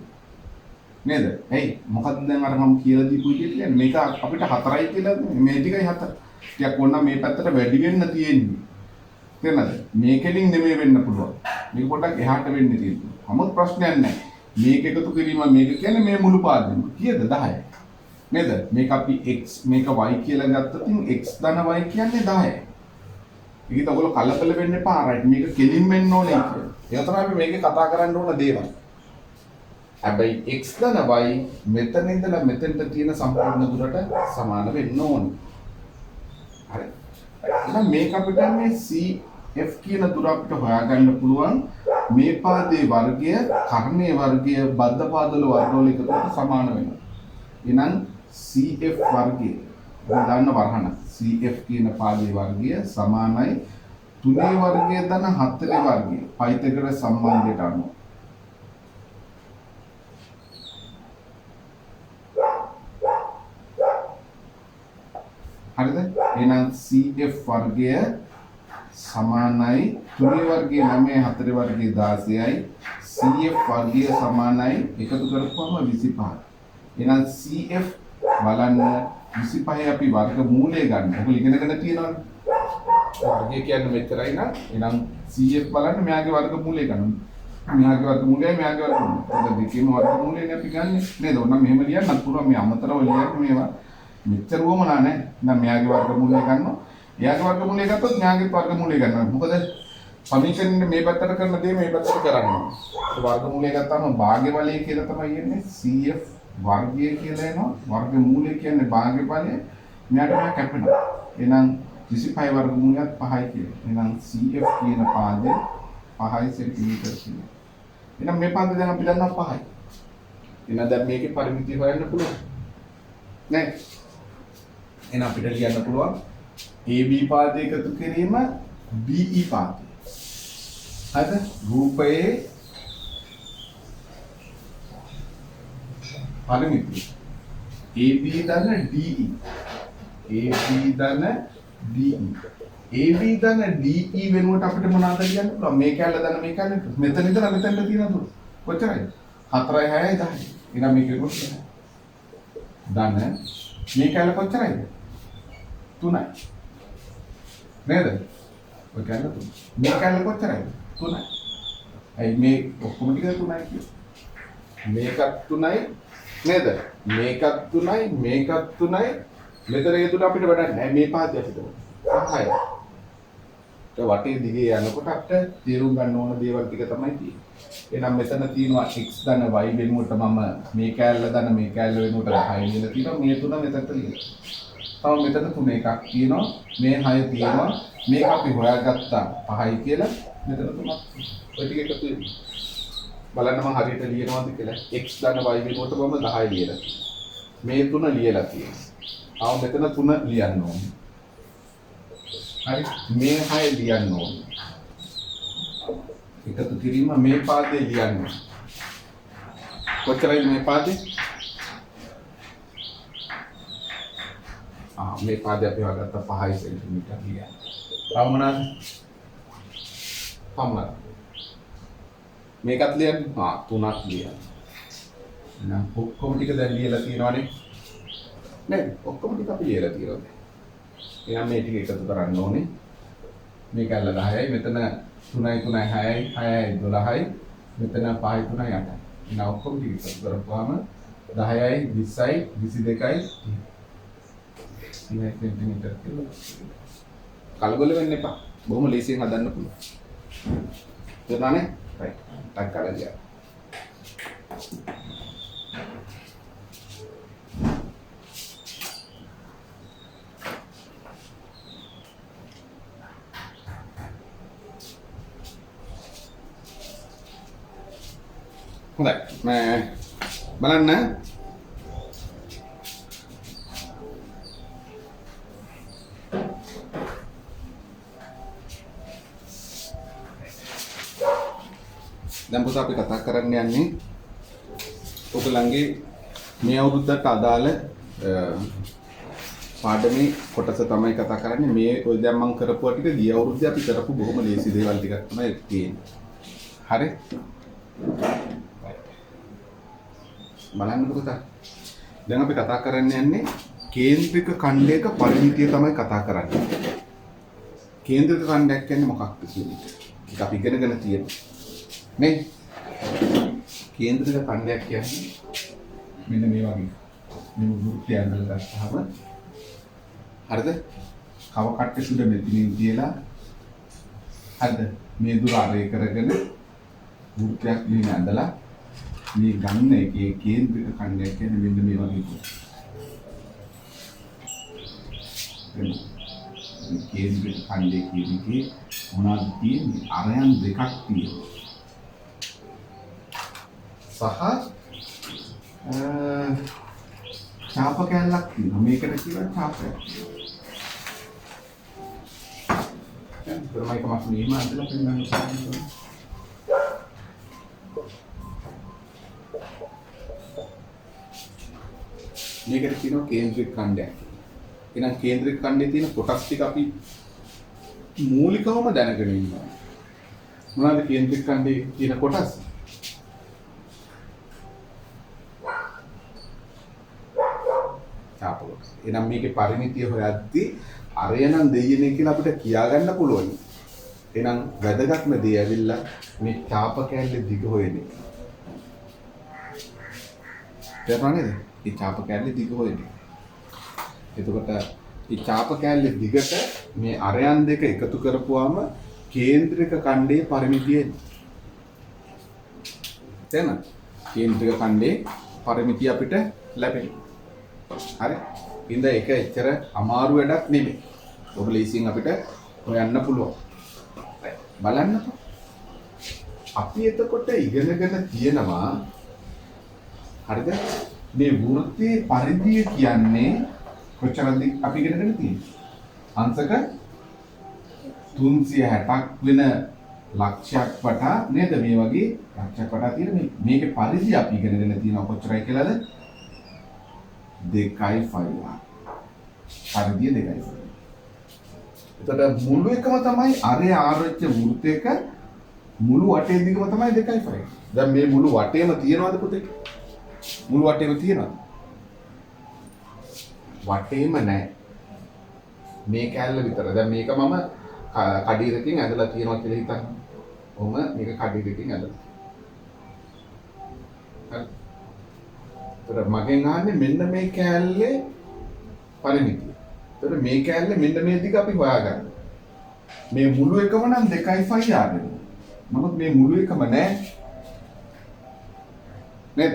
Speaker 1: නේද? එයි මොකක්ද දැන් අර මම කියලා දීපු විදිහට කියන්නේ මේක අපිට 4යි කියලා මේ ටිකයි 4. ටිකක් ඕන මේ පැත්තට වැඩි වෙන්න තියෙන්නේ. තේරෙනවද? මේකෙලින් නෙමෙයි වෙන්න පුළුවන්. මේක පොඩ්ඩක් එහාට වෙන්න තියෙනවා. 아무 ප්‍රශ්නයක් නැහැ. මේක එකතු කිරීම මේක කියන්නේ මේ මුළු පාදෙම. කීයද 10යි. නේද? මේක අපි x මේක y කියලා ගත්තොත් x ධන y කියන්නේ 10යි. ඒකත් ඔයගොල්ලෝ කලබල වෙන්න එපා. රයිට් මේක කෙලින් වෙන්න ඕනේ කියලා. ඒක තමයි අපි මේකේ කතා කරන්න ඕන දේවල්. හැබැයි x ධන y මෙතන ඉඳලා මෙතෙන්ට තියෙන සම්පූර්ණ දුරට සමාන වෙන්න ඕනේ. හරි. එහෙනම් මේක අපිට මේ CF කියන දුර අපිට හොයාගන්න පුළුවන් මේ පාදයේ වර්ගය කර්ණයේ වර්ගය බද්ධ පාදවල වර්ගවල එකතුවට සමාන වෙනවා. එහෙනම් CF වර්ගය දාන්න වරහන CF කියන පාදයේ වර්ගය සමානයි 3 වර්ගය ධන 4 වර්ගය පයිතගොරස් සම්බන්ධයට අනුව. හරිද? එහෙනම් CF වර්ගය සමානයි 3 වර්ගයේ 9 4 වර්ගයේ 16යි CF වර්ගය සමානයි එකතු කරපුවම 25. එහෙනම් CF බලන්න 25 අපි වර්ග මූලය ගන්න. ඔක ඉගෙනගෙන තියෙනවනේ. වර්ගය කියන්නේ මෙච්චරයි නම් එහෙනම් CF බලන්න මෙයාගේ වර්ග මූලය ගන්න. මෙයාගේ වර්ග මූලයයි මෙයාගේ වර්ග මූලය. ඔක දෙකේම වර්ග මූලයනේ අපි ගන්නෙ. නේද? ඕනම් මෙහෙම ලියන්නත් පුළුවන් මේ අමතරව ලියන්න මේවා. මෙච්චර වුමනා නැහැ. එහෙනම් මෙයාගේ වර්ග මූලය ගන්නවා. එයාගේ වර්ග මූලය ගත්තොත් මෙයාගේ වර්ග මූලය ගන්නවා. මොකද සමීකරණය මේ පැත්තට කරන දේ මේ පැත්තට කරන්න ඕනේ. වර්ග මූලය ගත්තාම භාග්‍ය බලය කියලා තමයි එන්නේ. CF වර්ගය කියලා එනවා. වර්ග මූලය කියන්නේ භාග්‍ය බලය. මෙයාට මෙයා කැපෙනවා. එහෙනම් 25 වර්ග මූලයත් 5යි කියලා. එහෙනම් CF කියන පාදේ 5 සෙන්ටිමීටර කියලා. එහෙනම් මේ පාදේ දැන් අපි දන්නවා 5යි. එහෙනම් දැන් මේකේ පරිමිතිය හොයන්න පුළුවන්. නෑ. එහෙනම් අපිට ලියන්න පුළුවන් AB පාදය එකතු කිරීම BE පාදය. හරිද? රූපයේ පරිමිතිය AB ධන DE. AB ධන DE. AB ධන DE වෙනුවට අපිට මොනවද ලියන්න පුළුවන්? මේ කැල්ල ධන මේ කැල්ල. මෙතන ඉඳලා මෙතනට තියෙන දුර. කොච්චරයි? 4යි 6යි 10යි. එහෙනම් මේක කොච්චරද? ධන මේ කැල්ල කොච්චරයිද? 3යි. නේද? ඔය කැල්ල 3. මේ කැල්ල කොච්චරයිද? 3යි. ඇයි මේ ඔක්කොම ටික 3යි කියන්නේ? මේකත් 3යි නේද? මේකත් 3යි මේකත් 3යි. මෙතන ඒ තුන අපිට වැඩක් නැහැ. මේ පාදේ අපිට 5යි. ඒ වටේ දිගේ යනකොට අපිට තේරුම් ගන්න ඕන දේවල් ටික තමයි තියෙන්නේ. එහෙනම් මෙතන තියෙනවා x ධන y වෙනුවට මම මේ කැල්ල ධන මේ කැල්ල වෙනුවට 10 ලියලා තියෙනවා. මේ තුන මෙතනට ලියලා. තව මෙතන 3 එකක් තියෙනවා. මේ 6 තියෙනවා. මේක අපි හොයාගත්තා 5යි කියලා. මෙතන 3ක්. ඔය ටික එකතු බලන්න මම හරියට ලියනවාද කියලා. x ධන y වෙනුවට මම 10 ලියලා. මේ තුන ලියලා තියෙනවා. ආව මෙතන 3 ලියන්න ඕනේ. හරි. මේ 6 ලියන්න ඕනේ. එකතු කිරීම මේ පාදේ ලියන්න ඕනේ. කොච්චරයි මේ පාදේ? මේ පාදේ අපි හොයාගත්ත 5 සෙන්ටිමීටර ලියන්න. තව මොනවාද? පමණ. මේකත් ලියන්න. 3ක් ලියන්න. එහෙනම් ඔක්කොම ටික දැන් ලියලා තියෙනවනේ. නේද? ඔක්කොම ටික අපි ලියලා තියෙනවා. එහෙනම් මේ ටික එකතු කරන්න ඕනේ. මේ කැල්ල 10යි. මෙතන 3යි 3යි 6යි 6යි 12යි. මෙතන 5යි 3යි 8යි. එහෙනම් ඔක්කොම ටික එකතු කරපුවාම 10යි 20යි 22යි 30 සෙන්ටිමීටර කියලා. කලබල වෙන්න එපා. බොහොම ලේසියෙන් හදන්න පුළුවන්. තේරුණානේ? රයිට්. ටක් කරලා ගියා. හොඳයි. බලන්න දැන් පුතා අපි කතා කරන්න යන්නේ ඔයගලන්ගේ මේ අවුරුද්දට අදාළ පාඩමේ කොටස තමයි කතා කරන්නේ. මේ ඔය දැන් මම කරපුවා ටික ගිය අවුරුද්දේ අපි කරපු බොහොම ලේසි දේවල් ටිකක් තමයි තියෙන්නේ. හරි? බලන්න පුතා. දැන් අපි කතා කරන්න යන්නේ කේන්ද්‍රික ඛණ්ඩයක පරිමිතිය තමයි කතා කරන්නේ. කේන්ද්‍රික ඛණ්ඩයක් කියන්නේ මොකක්ද කියන එක. ඒක අපි ඉගෙනගෙන තියෙනවා. නේ? කේන්ද්‍රික ඛණ්ඩයක් කියන්නේ මෙන්න මේ වගේ. මේ වෘත්තය ඇඳලා ගත්තාම හරිද? කව කට්ටේ සුද මෙතනින් තියලා හරිද? මේ දුර අරේ කරගෙන වෘත්තයක් මෙහෙම ඇඳලා මේ ගන්න එකේ කේන්ද්‍රික ඛණ්ඩයක් කියන්නේ මෙන්න මේ වගේ කොට. මේ කේන්ද්‍රික ඛණ්ඩය කියන්නේ මොනවද තියෙන්නේ? අරයන් දෙකක් තියෙනවා. සහ ඡාප කැලක් තියෙනවා. මේකට කියනවා ඡාපයක්. දැන් ප්‍රමයික මාස් මෙහෙම අදලා පෙන්නන්න ඕනේ. මේකට කියනවා කේන්ද්‍රික ඛණ්ඩයක්. එහෙනම් කේන්ද්‍රික ඛණ්ඩයේ තියෙන කොටස් ටික අපි මූලිකවම දැනගෙන ඉන්නවා. මොනවද කේන්ද්‍රික ඛණ්ඩයේ තියෙන කොටස්? ඡාප කොටස්. එහෙනම් මේකේ පරිමිතිය හොයද්දී අරය නම් දෙයියනේ කියලා අපිට කියා ගන්න පුළුවන්. එහෙනම් වැදගත්ම දේ ඇවිල්ලා මේ ඡාප කැලේ දිග හොයන්නේ. තේරුණා නේද? මේ ඡාප කැලේ දිග හොයන්නේ. එතකොට මේ ඡාප කැලේ දිගට මේ අරයන් දෙක එකතු කරපුවාම කේන්ද්‍රික ඛණ්ඩයේ පරිමිතිය එනවා. තේරෙනවද? කේන්ද්‍රික ඛණ්ඩයේ පරිමිතිය අපිට ලැබෙනවා. හරි? ඉතින් ඒක එච්චර අමාරු වැඩක් නෙමෙයි. ඔබ ලේසියෙන් අපිට හොයන්න පුළුවන්. බලන්නකෝ. අපි එතකොට ඉගෙනගෙන තියෙනවා හරිද? මේ වෘත්තයේ පරිධිය කියන්නේ කොච්චරද අපි ඉගෙනගෙන තියෙන්නේ? අංශක 360ක් වෙන ලක්ෂයක් වටා නේද මේ වගේ ලක්ෂයක් වටා තියෙන මේකේ පරිධිය අපි ඉගෙනගෙන තියෙනවා කොච්චරයි කියලාද? 2.5. පරිධිය 2.5. එතකොට මුළු එකම තමයි අරේ ආරච්ච වෘත්තයක මුළු වටේ දිගම තමයි 2.5. දැන් මේ මුළු වටේම තියනවාද පුතේ? මුළු වටේම තියනවාද? වටේම නැහැ. මේ කැල්ල විතර. දැන් මේක මම කඩියකින් ඇදලා තියනවා කියලා හිතන්න. ඔහොම මේක කඩියකින් ඇදලා. හරි. ඒතර මගෙන් අහන්නේ මෙන්න මේ කැල්ලේ පරිමිතිය. ඒතර මේ කැල්ලේ මෙන්න මේ දිග අපි හොයාගන්න. මේ මුළු එකම නම් 2.5 ආදෙන්න. නමුත් මේ මුළු එකම නැහැ. නේද?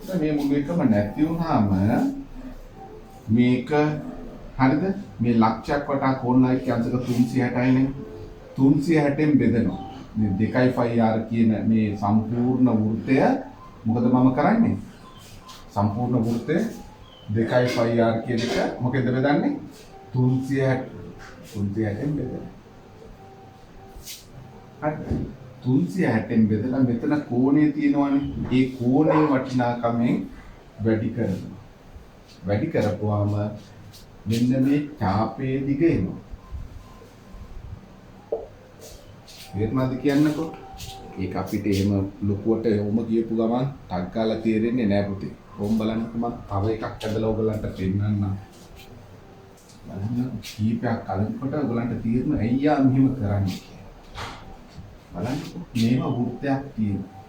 Speaker 1: ඒතර මේ මුළු එකම නැති වුනහම මේක හරිද? මේ ලක්ෂයක් වටා කෝණයික අංශක 360යිනේ. 360න් බෙදෙනවා. මේ 2.5r කියන මේ සම්පූර්ණ වෘත්තය මොකද මම කරන්නේ? සම්පූර්ණ වෘත්තය 2.5r කියන එක මොකෙන්ද බෙදන්නේ? 360න් බෙදෙනවා. හරි. 360න් බෙදලා මෙතන කෝණය තියෙනවානේ. ඒ කෝණේ වටිනාකමෙන් වැඩි කරනවා. වැඩි කරපුවාම මෙන්න මේ ඡාපයේ දිග එනවා. ඒත්මද කියන්නකෝ. ඒක අපිට එහෙම ලොකුවට යොම කියපු ගමන් ටක් ගාලා තේරෙන්නේ නැහැ පුතේ. කොහොම බලන්නකෝ මම තව එකක් ඇදලා ඔයගලන්ට පෙන්නන්නම්. බලන්න කීපයක් කලින්කොට ඔයගලන්ට තීරණ ඇයියා මෙහෙම කරන්නේ කියලා. බලන්නකෝ මේව වෘත්තයක් තියෙනවා.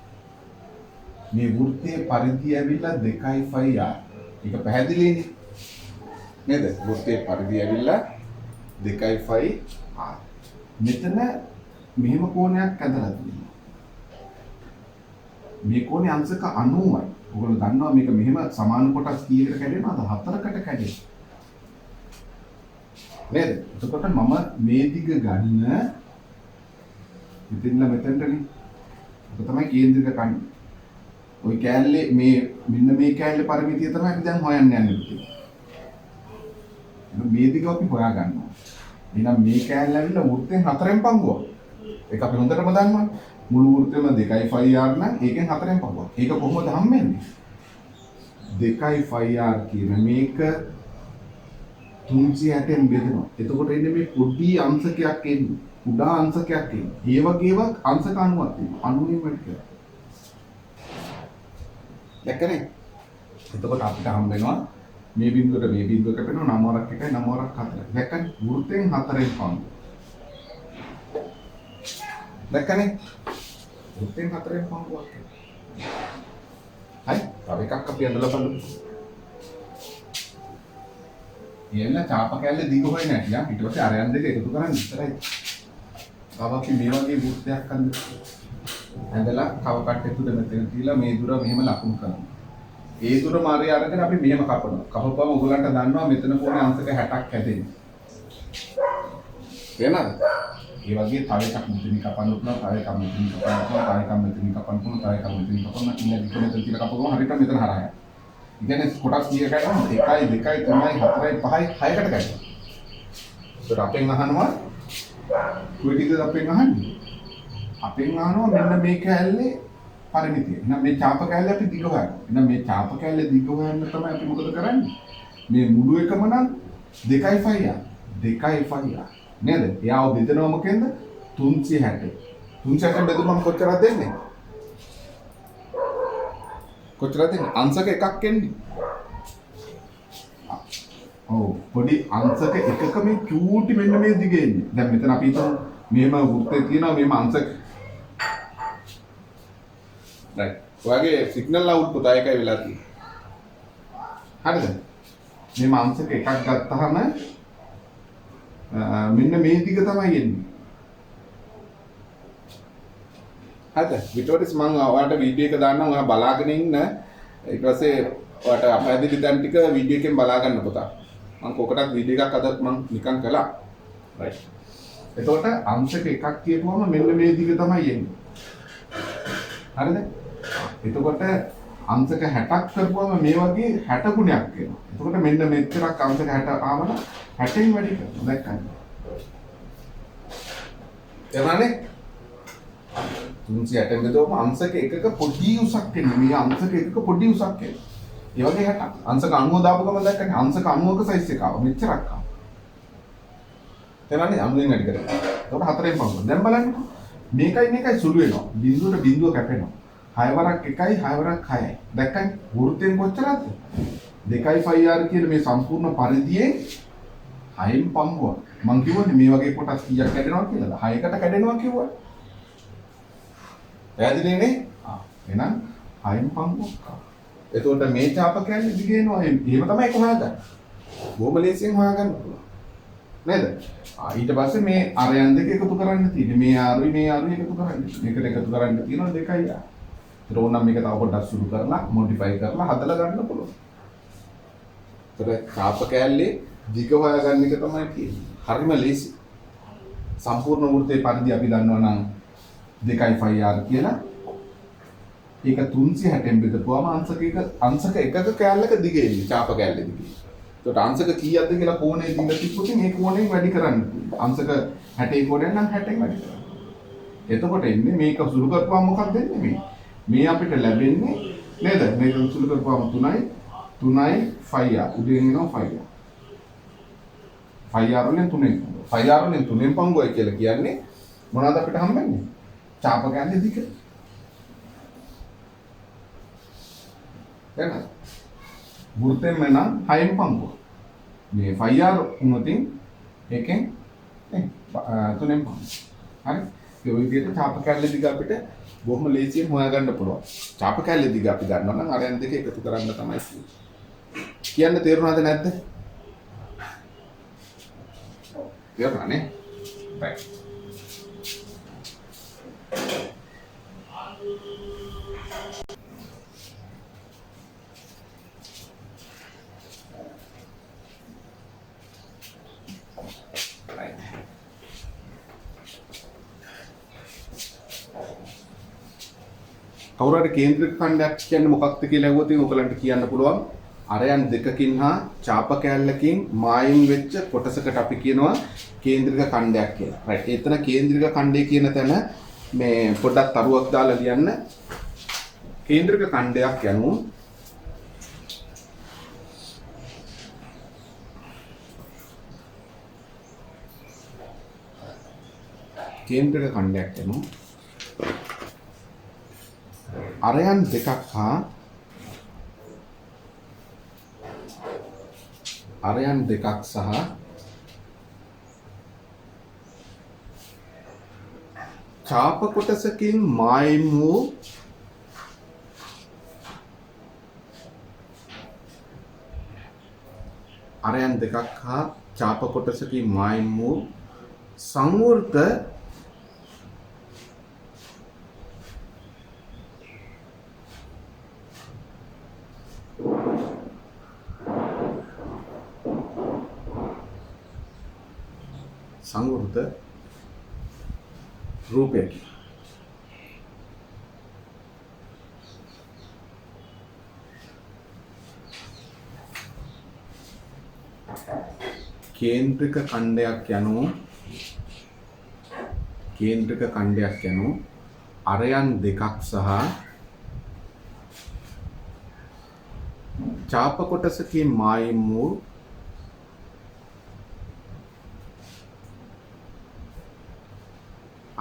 Speaker 1: මේ වෘත්තයේ පරිධිය ඇවිල්ලා 2.5r. ඒක පැහැදිලිනේ. නේද? වෘත්තයේ පරිධිය ඇවිල්ලා 2.5r. මෙතන මෙහෙම කෝණයක් ඇදලා තියෙනවා. මේ කෝණය අංශක 90යි. ඔයගොල්ලෝ දන්නවා මේක මෙහෙම සමාන කොටස් කීයකට කැඩෙනවද? 4කට කැඩෙනවා. නේද? එතකොට මම මේ දිග ගන්න ඉතින්ලා මෙතෙන්ටනේ. ඒක තමයි කේන්ද්‍රික ඛණ්ඩය. ওই කැලේ මේ මෙන්න මේ කැලේ පරිමිතිය තමයි අපි දැන් හොයන්න යන්නේ පුතේ. මේ දිග අපි හොයා ගන්නවා. එහෙනම් මේ කැලේ ඇවිල්ලා වෘත්තෙන් 4න් පංගුවක්. ඒක අපි හොඳටම දන්නවා. මුළු වෘත්තෙම 2.5r නම් ඒකෙන් 4න් පංගුවක්. ඒක කොහොමද හම්බෙන්නේ? 2.5r කියන මේක 360න් බෙදෙනවා. එතකොට එන්නේ මේ පොඩි අංශකයක් එන්නේ. කුඩා අංශකයක් එන්නේ. ඒ වගේම අංශක 90ක් තියෙනවා. 90න් වැඩි කරලා. දැක්කනේ? එතකොට අපිට හම්බ වෙනවා මේ බිඳුවට මේ බිඳුව කැපෙනවා 9ක් 1යි 9ක් 4යි. දැක්කනේ? වෘත්තෙන් 4න් පංගුව. දැක්කනේ? වෘත්තෙන් 4න් පංගුවක්. හරි? තව එකක් අපි අඳලා බලමු. ඊළඟ ඡාප කැල්ලේ දිග හොයන්නේ නැති යා ඊට පස්සේ අරයන් දෙක එකතු කරන් ඉතරයි. තව අපි මේ වගේ වෘත්තයක් ඇඳලා කව කට්ටේ තුඩ මෙතන තියලා මේ දුර මෙහෙම ලකුණු කරනවා. ඒ දුර මාර්ගය අරගෙන අපි මෙහෙම කපනවා. කපපුවම ඔයගලන්ට දන්නවා මෙතන කොහේ අංශක 60ක් හැදෙන්නේ. තේරෙනවද? ඒ වගේ තව එකක් මෙතනින් කපන්න පුළුවන්, තව එකක් මෙතනින් කපන්න පුළුවන්, තව එකක් මෙතනින් කපන්න පුළුවන්, තව එකක් මෙතනින් කපන්න. ඉන්න විදිහ මෙතන තියලා කපපුවම හරියට මෙතන හරහා. ඉතින් කොටස් කීයකට ගන්න 1 2 3 4 5 6කට ගන්නවා. ඒත් අපෙන් අහනවා කොයිටිද අපෙන් අහන්නේ? අපෙන් අහනවා මෙන්න මේ කැලේ පරිමිතිය. එහෙනම් මේ ඡාප කැලේ අපි දිග හොයනවා. එහෙනම් මේ ඡාප කැලේ දිග හොයන්න තමයි අපි මොකද කරන්නේ? මේ මුළු එකම නම් 2.5 2.5 නේද? එයාව බෙදනවා මොකෙන්ද? 360. 360 බෙදුවම කොච්චරද දෙන්නේ? කොච්චරද දෙන්නේ? අංශක එකක් එන්නේ. ඔව් පොඩි අංශක එකක මේ චූටි මෙන්න මේ දිගේ එන්නේ. දැන් මෙතන අපි හිතමු මෙහෙම වෘත්තය තියෙනවා මෙහෙම අංශක. right. ඔයගේ සිග්නල් අවුට්පුට් එකයි වෙලා තියෙන්නේ. හරිද? මෙහෙම අංශක එකක් ගත්තාම මෙන්න මේ දිග තමයි එන්නේ. හරිද? විතෝරිස් මම ඔයාලට වීඩියෝ එක දාන්නම් ඔයා බලාගෙන ඉන්න. ඊට පස්සේ ඔයාලට අපහැදිලි දැන් ටික වීඩියෝ එකෙන් බලා ගන්න පුතා. මම කොකටත් වීඩියෝ එකක් අදත් මම නිකන් කළා. right. එතකොට අංශක එකක් කියපුවම මෙන්න මේ දිග තමයි එන්නේ. හරිද? එතකොට අංශක 60ක් කරපුවම මේ වගේ 60 ගුණයක් එනවා. එතකොට මෙන්න මෙච්චරක් අංශක 60 ආවම 60න් වැඩි කරනවා. දැක්කද? එනවානේ 360 බෙදුවම අංශක එකක පොඩි උසක් එන්නේ. මේ අංශක එකක පොඩි උසක් එන්නේ. ඒ වගේ 60. අංශක 90 දාපු ගමන් දැක්කනේ අංශක 90ක සයිස් එක ආවා. මෙච්චරක් ආවා. එනවානේ 90න් වැඩි කරලා. එතකොට 4න් පහුව. දැන් බලන්නකො. මේකයි සුළු වෙනවා. බිඳුවට බිඳුව කැපෙනවා. 6 වරක් 1යි 6 වරක් 6යි. දැක්කනේ? වෘත්තයෙන් කොච්චරද? 2.5r කියන මේ සම්පූර්ණ පරිධියේ 6න් පම්බුවක්. මං කිව්වනේ මේ වගේ කොටස් කීයක් කැඩෙනවා කියලාද? 6කට කැඩෙනවා කිව්වා. පැහැදිලිනේ නේ? එහෙනම් 6න් පම්බුවක්. එතකොට මේ ඡාප කැලේ දිගේනවා. එහෙම තමයි හොයාගන්නේ. බොහොම ලේසියෙන් හොයාගන්න පුළුවන්. නේද? ඊට පස්සේ මේ අරයන් දෙක එකතු කරන්න තියෙන්නේ. මේ ආරුයි මේ ආරුයි එකතු කරන්න. මේකට එකතු කරන්න තියෙනවා 2යි. ඒක ඕනම් මේක තව පොඩ්ඩක් සුළු කරලා මොඩිෆයි කරලා හදලා ගන්න පුළුවන්. ඒතර ඡාප කැලේ දිග හොයාගන්න එක තමයි තියෙන්නේ. හරිම ලේසි. සම්පූර්ණ වෘත්තයේ පරිධිය අපි දන්නවා නම් 2.5r කියලා. ඒක 360න් බෙදපුවාම අංශක එකක කැලලක දිග එන්නේ ඡාප කැලේ දිගේ. ඒකට අංශක කීයක්ද කියලා කෝණය දීලා තිබ්බොත් මේ කෝණයෙන් වැඩි කරන්න පුළුවන්. අංශක 60 කෝණයෙන් නම් 60න් වැඩි කරන්න. එතකොට එන්නේ මේක සුළු කරපුවාම මොකක්ද එන්නේ මේ? මේ අපිට ලැබෙන්නේ නේද? මේක සුළු කරපුවාම 3යි 5r උදේන් එනවා 5r. 5r වලින් 3ෙන් 5r වලින් 3ෙන් පංගුවයි කියලා කියන්නේ මොනවද අපිට හම්බෙන්නේ? ඡාප කැලේ දිග. එහෙනම් වෘත්තයෙන් නම් 6න් පංගුව. මේ 5r උනොතින් එකෙන් 3ෙන් පංගුව. හරි? ඒ විදිහට ඡාප කැලේ දිග අපිට බොහොම ලේසියෙන් හොයාගන්න පුළුවන්. ඡාප කැලේ දිග අපි ගන්නවා නම් අරයන් දෙක එකතු කරන්න තමයි කියන්න තේරුණාද නැද්ද? තේරුණානේ? right. කවුරු හරි කේන්ද්‍රික ඛණ්ඩයක් කියන්නේ මොකක්ද කියලා අහුවොත් ඔයගලන්ට කියන්න පුළුවන්. අරයන් දෙකකින් හා ඡාප කැලලකින් මායිම් වෙච්ච කොටසකට අපි කියනවා කේන්ද්‍රික ඛණ්ඩයක් කියලා. right. එතන කේන්ද්‍රික ඛණ්ඩය කියන තැන මේ පොඩ්ඩක් තරුවක් දාලා ලියන්න. කේන්ද්‍රික ඛණ්ඩයක් යනු කේන්ද්‍රික ඛණ්ඩයක් යනු අරයන් දෙකක් හා අරයන් දෙකක් සහ ඡාප කොටසකින් මායිම් වූ අරයන් දෙකක් හා ඡාප කොටසකින් මායිම් වූ සංවෘත සංවෘත රූපයකි. කේන්ද්‍රික ඛණ්ඩයක් යනු අරයන් දෙකක් සහ ඡාප කොටසකින් මායිම් වූ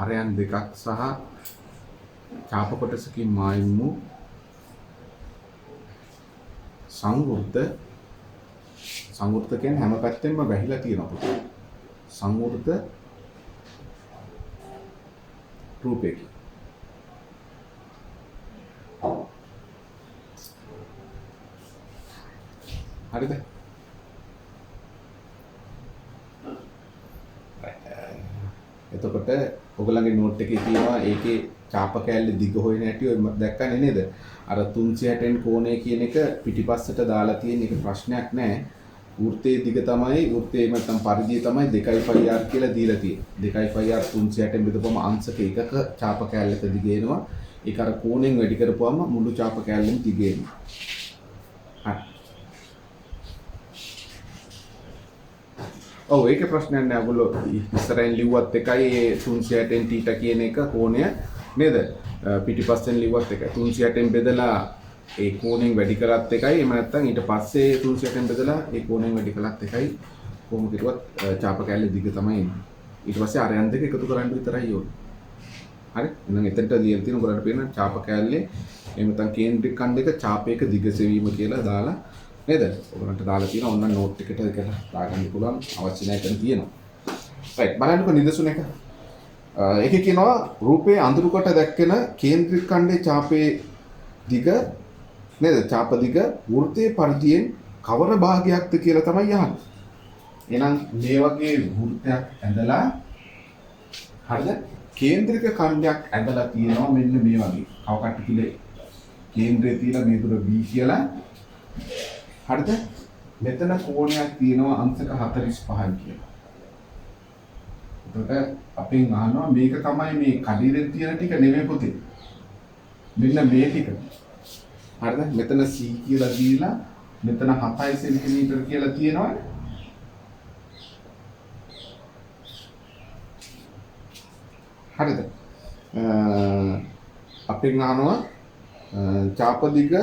Speaker 1: අරයන් දෙකක් සහ චාප කොටසකින් මායිමු සංවෘත කියන්නේ හැම පැත්තෙම වැහිලා තියෙනවා. සංවෘත රූපයකින්. හරිද? එතකොට ඔයගලගේ නෝට් එකේ තියෙනවා ඒකේ චාප කෑල්ල දිග හොයන හැටි ඔය දැක්කනේ නේද? අර 360න් කෝණය කියන එක පිටිපස්සට දාලා තියෙන එක ප්‍රශ්නයක් නෑ. වෘත්තයේ දිග තමයි වෘත්තයේ නැත්නම් පරිධිය තමයි 2πr කියලා දීලා තියෙන්නේ. 2πr 360න් බෙදපුවම අංශක එකක චාප කෑල්ලක දිග එනවා. ඒක අර කෝණයෙන් වැඩි කරපුවම මුළු චාප කෑල්ලෙම දිග එනවා. හරි. ඔව් ඒකේ ප්‍රශ්නයක් නෑ. ඔයගොල්ලෝ ඉස්සරහින් ලිව්වත් එකයි ඒ 360න් θ කියන එක කෝණය නේද? පිටිපස්සෙන් ලිව්වත් එකයි. 360න් බෙදලා ඒ කෝණයෙන් වැඩි කරත් එකයි. එහෙම නැත්නම් ඊට පස්සේ 360න් බෙදලා ඒ කෝණයෙන් වැඩි කළත් එකයි. කොහොම කිව්වත් චාප කෑල්ල දිග තමයි එන්නේ. ඊට පස්සේ අරයන් දෙක එකතු කරන්න විතරයි ඕනේ. හරි? එහෙනම් එතනට ලියලා තියෙන ඔයාලට පේන චාප කෑල්ලේ එහෙම නැත්නම් කේන්ද්‍රික ඛණ්ඩයක චාපයක දිග සෙවීම කියලා දාලා නේද? ඔයගලන්ට දාලා තියෙන ඕන නෝට් එකට කියලා දාගන්න පුළුවන් අවශ්‍ය නැහැ එතන තියෙනවා. රයිට් බලන්නකෝ නිදසුන එක. ඒකේ කියනවා රූපයේ අඳුරු කොට දැක්කෙන කේන්ද්‍රික ඛණ්ඩයේ චාපයේ දිග නේද? චාප දිග වෘත්තයේ පරිධියෙන් කවර භාගයක්ද කියලා තමයි අහන්නේ. එහෙනම් මේ වගේ වෘත්තයක් ඇඳලා හරිද? කේන්ද්‍රික ඛණ්ඩයක් ඇඳලා තියෙනවා මෙන්න මේ වගේ. කව කට්ටියලේ කේන්ද්‍රයේ තියලා මේ දුර B කියලා හරිද? මෙතන කෝණයක් තියෙනවා අංශක 45යි කියලා. එතකොට අපෙන් අහනවා මේක තමයි මේ කඩිරෙන් තියෙන ටික නෙමෙයි පුතේ. මෙන්න මේ ටික. හරිද? මෙතන C කියලා දීලා මෙතන 7 සෙන්ටිමීටර කියලා තියෙනවනේ. හරිද? අපෙන් අහනවා චාප දිග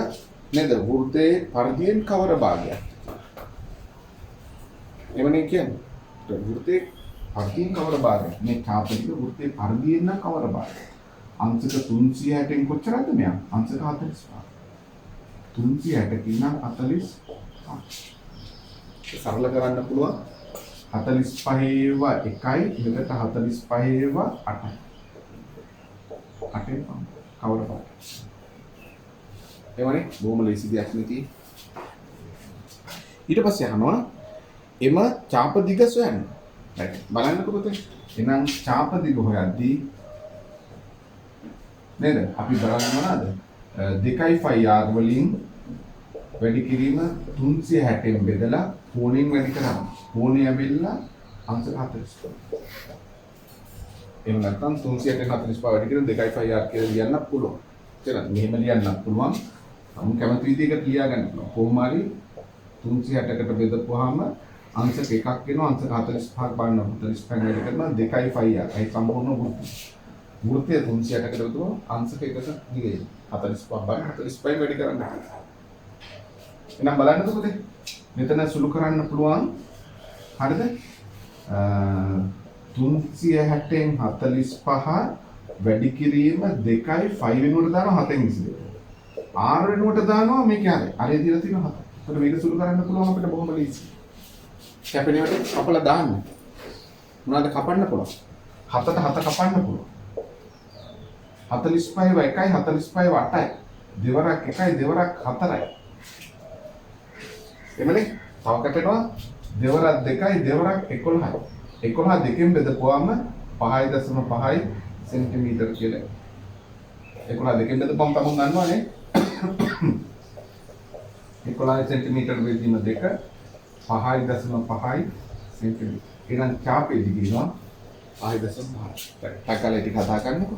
Speaker 1: නේද වෘත්තයේ පරිධියෙන් කවර භාගයක්? එවනේ කියන්නේ වෘත්තයේ පරිධියෙන් කවර භාගයක්? මේ චාප දිග වෘත්තයේ පරිධියෙන් නම් කවර භාගයක්? අංශක 360න් කොච්චරද මෙයා? අංශක 45. 360කින් නම් 45. සරල කරන්න පුළුවන් 45ව 1යි එකට 45ව 8යි. 8ෙන් කවර භාගයක්? එවනේ බොහොම ලේසි දෙයක් නෙති. ඊට පස්සේ අහනවා එම චාප දිග සොයන්න. right බලන්නකෝ පුතේ. එහෙනම් චාප දිග හොයද්දී නේද? අපි බලන්න මොනවාද? 2πr වලින් වැඩි කිරීම 360න් බෙදලා කෝණයෙන් වැඩි කරනවා. කෝණය ඇවිල්ලා අංශක 45. එහෙම නැත්නම් 360න් 45 වැඩි කිරීම 2πr කියලා ලියන්නත් පුළුවන්. එහෙනම් මෙහෙම ලියන්නත් පුළුවන්. අමු කැමති විදිහකට ලියා ගන්න පුළුවන්. කොහොම හරි 360කට බෙදපුවාම අංශක එකක් වෙනවා. අංශක 45ක් බලන්න 45 වැඩි කරනවා 2πr. ඒ සම්පූර්ණ වෘත්තය 360කට බෙදුවා අංශක එකක දිගයි. 45 බලන්න 45 වැඩි කරන්න. එහෙනම් බලන්නකෝ පුතේ. මෙතන සුළු කරන්න පුළුවන්. හරිද? 360න් 45 වැඩි කිරීම 2යි 5 වෙනුවට දානවා 7න් 22. R වෙනුවට දානවා මේක හරි. අරේ දීලා තියෙනවා 7. ඒකට මේක සුළු කරන්න පුළුවන් අපිට බොහොම ලේසි. කැපෙනවට කපලා දාන්න. මොනවාද කපන්න පුළුවන්? 7ට 7 කපන්න පුළුවන්. 45ව 1යි 45ව 8යි. දෙවරක් 1යි දෙවරක් 4යි. එමනේ තව කැපෙනවා දෙවරක් 2යි දෙවරක් 11යි. 11 දෙකෙන් බෙදපුවාම 5.5 සෙන්ටිමීටර කියලා. 11 දෙකෙන් බෙදපුවම තමයි ගන්නවනේ. 11 සෙන්ටිමීටර බෙදීම 2 5.5 සෙන්ටිමීටර. එහෙනම් චාපේ දිගිනවා 5.5. ටකලේ ටික හදා ගන්නකො.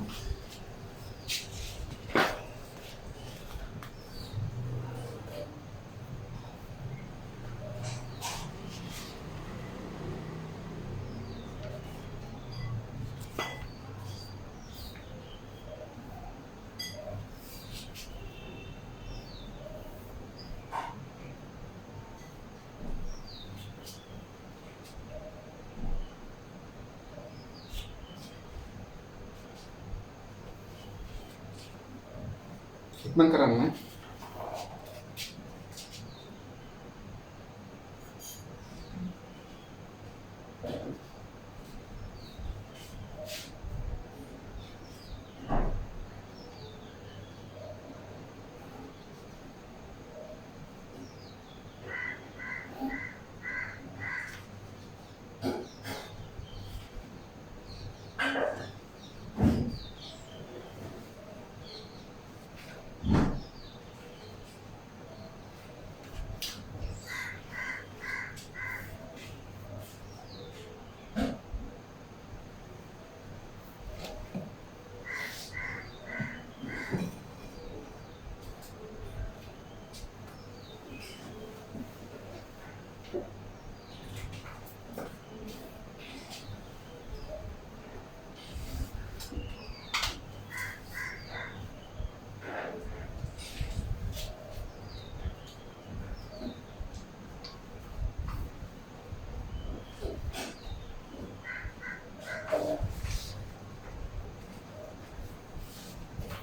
Speaker 1: ඉක්මන් කරන්න.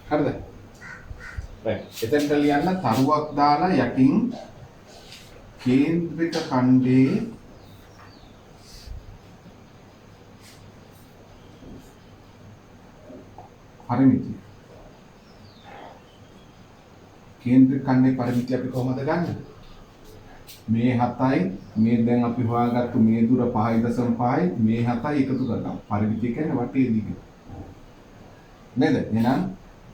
Speaker 1: හරිද? right. එතෙන්ට ලියන්න තරුවක් දාලා යටින් කේන්ද්‍රික ඛණ්ඩයේ පරිමිතිය. කේන්ද්‍රික ඛණ්ඩයේ පරිමිතිය අපි කොහොමද ගන්නෙ? මේ 7යි මේ දැන් අපි හොයාගත්තු මේ දුර 5.5යි මේ 7යි එකතු කරනවා. පරිමිතිය කියන්නේ වටේ දිග. නේද? එහෙනම්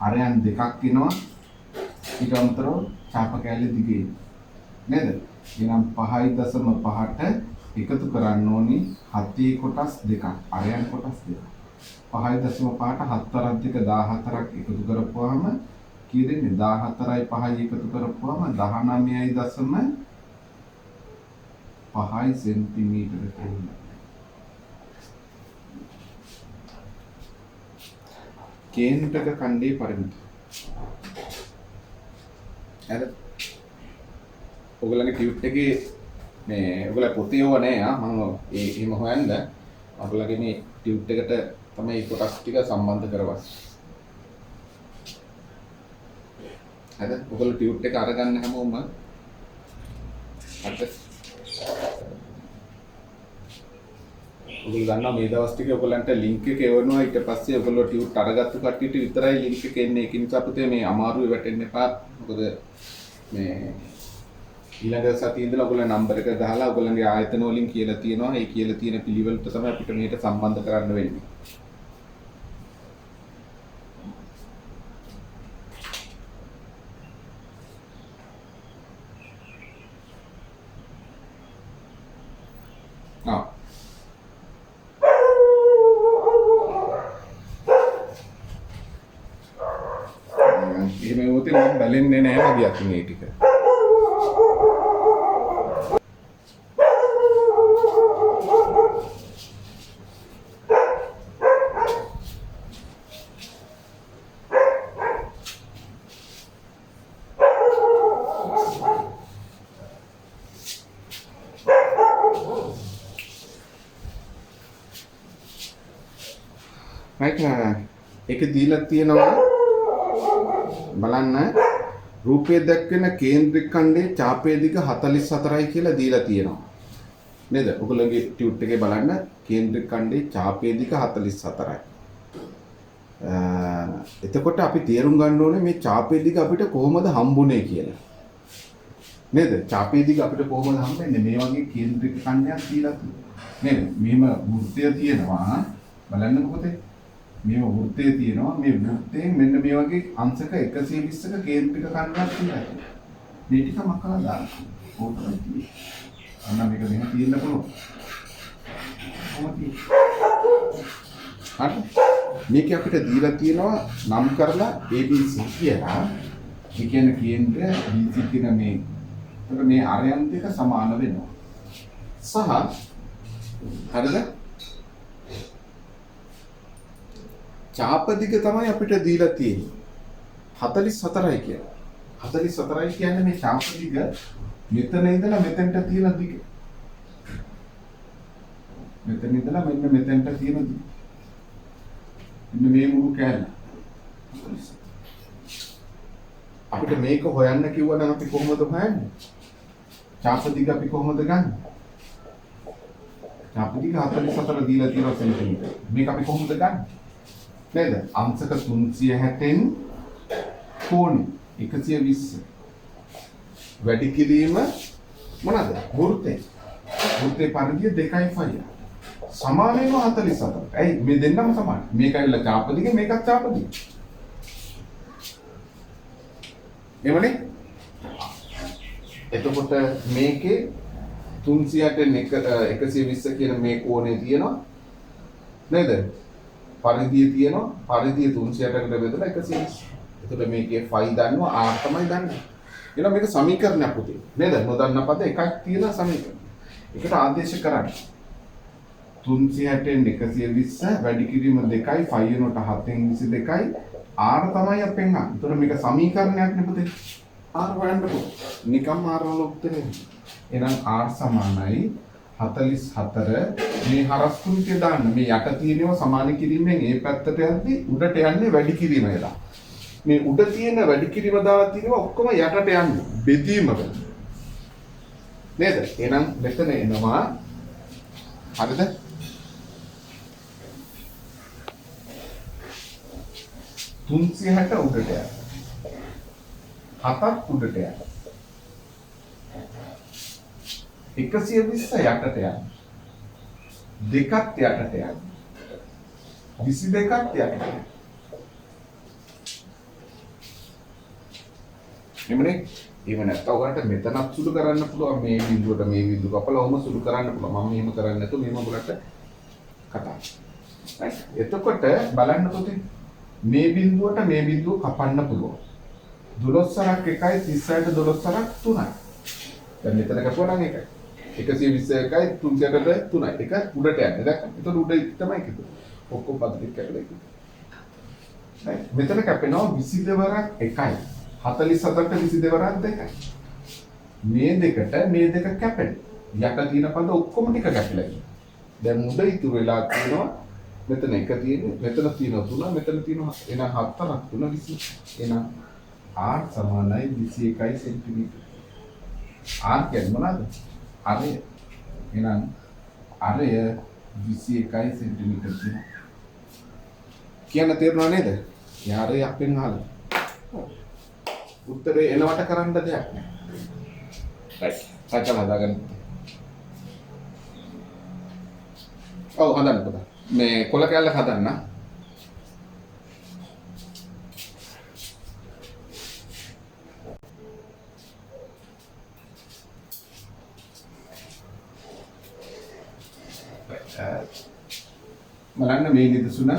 Speaker 1: අරයන් දෙකක් එනවා ඊට අමතරව චාප කැලේ දිගේ නේද? එහෙනම් 5.5ට එකතු කරන්න ඕනි 7 කොටස් දෙකක් අරයන් කොටස් දෙකක් 5.5ට 7 දෙක 14ක් එකතු කරපුවාම කී දෙන්නේ 14යි 5යි එකතු කරපුවාම 19.5 සෙන්ටිමීටර කියලා. කේන්ද්‍රක ඛණ්ඩයේ පරිමිතිය. හරිද? ඔයගොල්ලන්ගේ ටියුට් එකේ මේ ඔයගොල්ලෝ පොතේ ඕව නෑ මම එහෙම හොයන්න. ඔයගොල්ලන්ගේ මේ ටියුට් එකට තමයි කොටස් ටික සම්බන්ධ කරවන්නේ. හරිද? ඔයගොල්ලෝ ටියුට් එක අරගන්න හැමෝම හරිද? ඔයගොල්ලෝ දන්නවා මේ දවස් ටිකේ ඔයගොල්ලන්ට ලින්ක් එක එවනවා ඊට පස්සේ ඔයගොල්ලෝ ටියුට් අරගත්තු කට්ටියට විතරයි ලින්ක් එක එන්නේ. ඒක නිසා පුතේ මේ අමාරුවේ වැටෙන්න එපා. මොකද මේ ඊළඟ සතියේ ඉඳලා ඔයගොල්ලෝ නම්බර් එක ගහලා ඔයගොල්ලන්ගේ ආයතන වලින් කියලා තියෙනවා. ඒ කියලා තියෙන පිළිවෙලට තමයි අපිට මේකට සම්බන්ධ කරන්න වෙන්නේ. එහෙම වුණොත් මම බැලෙන්නේ නැහැ වගේ අකින් ඒ ටික. right ඒක දීලා තියෙනවා බලන්න රූපයේ දැක්වෙන කේන්ද්‍රික ඛණ්ඩයේ චාපයේ දිග 44යි කියලා දීලා තියෙනවා නේද? ඔයගොල්ලෝගේ ටියුට් එකේ බලන්න කේන්ද්‍රික ඛණ්ඩයේ චාපයේ දිග 44යි. එතකොට අපි තේරුම් ගන්න ඕනේ මේ චාපයේ දිග අපිට කොහොමද හම්බුනේ කියලා. නේද? චාපයේ දිග අපිට කොහොමද හම්බෙන්නේ? මේ වගේ කේන්ද්‍රික ඛණ්ඩයක් තියලා නේද? මෙහෙම වෘත්තය තියෙනවා බලන්න මොකද? මේ වෘත්තය තියෙනවා මේ වෘත්තයෙන් මෙන්න මේ වගේ අංශක 120ක කේන්ද්‍රික ඛණ්ඩයක් තියෙනවා. මේ ටික මකලා දාන්න. ඕකයි. අන්න මේක මෙහෙම තියෙන්න පුළුවන්. හරි. මේක අපිට දීලා තියෙනවා නම් කරලා ABC කියලා. ඒ කියන්නේ කේන්ද්‍රය BC කියන මේ අරයන් දෙක සමාන වෙනවා. සහ හරිද? චාප දිග තමයි අපිට දීලා තියෙන්නේ 44යි කියලා. 44යි කියන්නේ මේ චාප දිග මෙතන ඉඳලා මෙතෙන්ට තියෙන දිග. මෙතන ඉඳලා මෙන්න මෙතෙන්ට තියෙන දිග. මෙන්න මේ මුළු කෑල්ල. අපිට මේක හොයන්න කිව්වනම් අපි කොහොමද හොයන්නේ? චාප දිග අපි කොහොමද ගන්න? චාප දිග 44 දීලා තියෙනවා සෙන්ටිමීටර. මේක අපි කොහොමද ගන්න? නේද? අංශක 360න් කෝණය 120. වැඩි කිරීම මොනවාද? වෘත්තේ. වෘත්තේ පරිධිය 2.5. සමාන වෙනවා 44. ඇයි මේ දෙන්නම සමාන? මේක ඇවිල්ලා චාප දිග මේකත් චාප දිග. එවනේ? එතකොට මේකේ 360 කියන මේ කෝණය තියෙනවා නේද? පරිධිය තියෙනවා. පරිධිය 360කට බෙදලා 120. එතකොට මේකේ ෆයි දන්නවා r තමයි දන්නේ. එහෙනම් මේක සමීකරණයක් පුතේ. නේද? නොදන්න පද එකක් තියෙන සමීකරණ. ඒකට ආදේශ කරන්න. 360න් 120 වැඩි කිරීම 2යි ෆයි වෙනකොට 7න් 22යි r තමයි අපෙන් ගන්න. එතකොට මේක සමීකරණයක් නේ පුතේ. r හොයන්නකො. නිකම්ම r වල උත්තරේ. එහෙනම් r සමානයි 44 මේ හරස් කුණිතේ දාන්න. මේ යට තියෙනව සමාන කිරීමෙන් ඒ පැත්තට යද්දි උඩට යන්නේ වැඩි කිරීම වෙලා. මේ උඩ තියෙන වැඩි කිරීම දාලා තියෙනවා ඔක්කොම යටට යන්නේ බෙදීමකට. නේද? එහෙනම් මෙතන එනවා හරිද? තුන්සියහට උඩට යන. හතක් උඩට යන. 120 යටට යන. දෙකක් යටට යන. 22ක් යටට යන. එමනේ එහෙම නැත්නම් ඔයගන්ට මෙතනක් සුළු කරන්න පුළුවන් මේ බිඳුවට මේ බිඳුව කපලා ඔහම සුළු කරන්න පුළුවන්. මම එහෙම කරන්නේ නැතුව මේම ඔයගලට කතා. right එතකොට බලන්න පුතේ මේ බිඳුවට මේ බිඳුව කපන්න පුළුවන්. 12ක් 1යි 36ට 12ක් 3යි. දැන් මෙතන කපුවා නම් එකයි. 121යි 360ට 3යි. එක උඩට යන්නේ. දැක්කද? එතකොට උඩ තමයි කිව්වේ. ඔක්කොම පද දෙක කැපලා ඉන්නේ. right මෙතන කැපෙනවා 22 වරක් 1යි. 47ට 22 වරක් 2යි. මේ දෙකට මේ දෙක කැපෙන. යට තියෙන පද ඔක්කොම ටික කැපිලා ඉන්නේ. දැන් මුඩ ඉතුරු වෙලා තියෙනවා මෙතන එක තියෙන්නේ මෙතන තියෙනවා 3 මෙතන තියෙනවා එහෙනම් 7ක් 3 20. එහෙනම් r සමානයි 21 සෙන්ටිමීටර. r කියන්නේ මොනවාද? අරය. එහෙනම් අරය 21 සෙන්ටිමීටර තියෙනවා. කියන්න තේරුණා නේද? යාරේ අපෙන් අහලා. උත්තරේ එනවට කරන්න දෙයක් නෑ. right. සාකච්ඡා හදාගන්න. ඔව් හදන්න පුතා. මේ කොළ කැල්ල හදන්න. බලන්න මේ නිදසුන.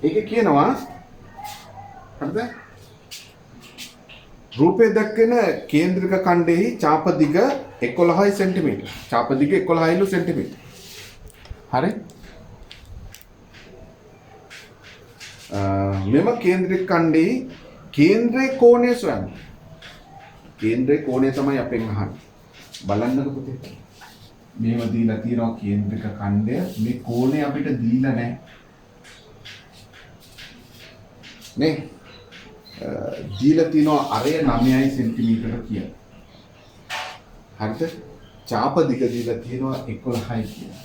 Speaker 1: ඒකේ කියනවා හරිද? රූපේ දක්වන කේන්ද්‍රික ඛණ්ඩෙහි චාප දිග 11 සෙන්ටිමීටර. චාප දිග 11 සෙන්ටිමීටර. හරි? මෙම කේන්ද්‍රික ඛණ්ඩෙහි කේන්ද්‍රයේ කෝණය සොයන්න. කේන්ද්‍රයේ කෝණය තමයි අපෙන් අහන්නේ. බලන්නකො පුතේ. මේව දීලා තියෙනවා කේන්ද්‍රික ඛණ්ඩය. මේ කෝණය අපිට දීලා නැහැ. නේ? දීලා තියෙනවා අරය 9 සෙන්ටිමීටර කියලා. හරිද? චාප දිග දීලා තියෙනවා 11යි කියලා.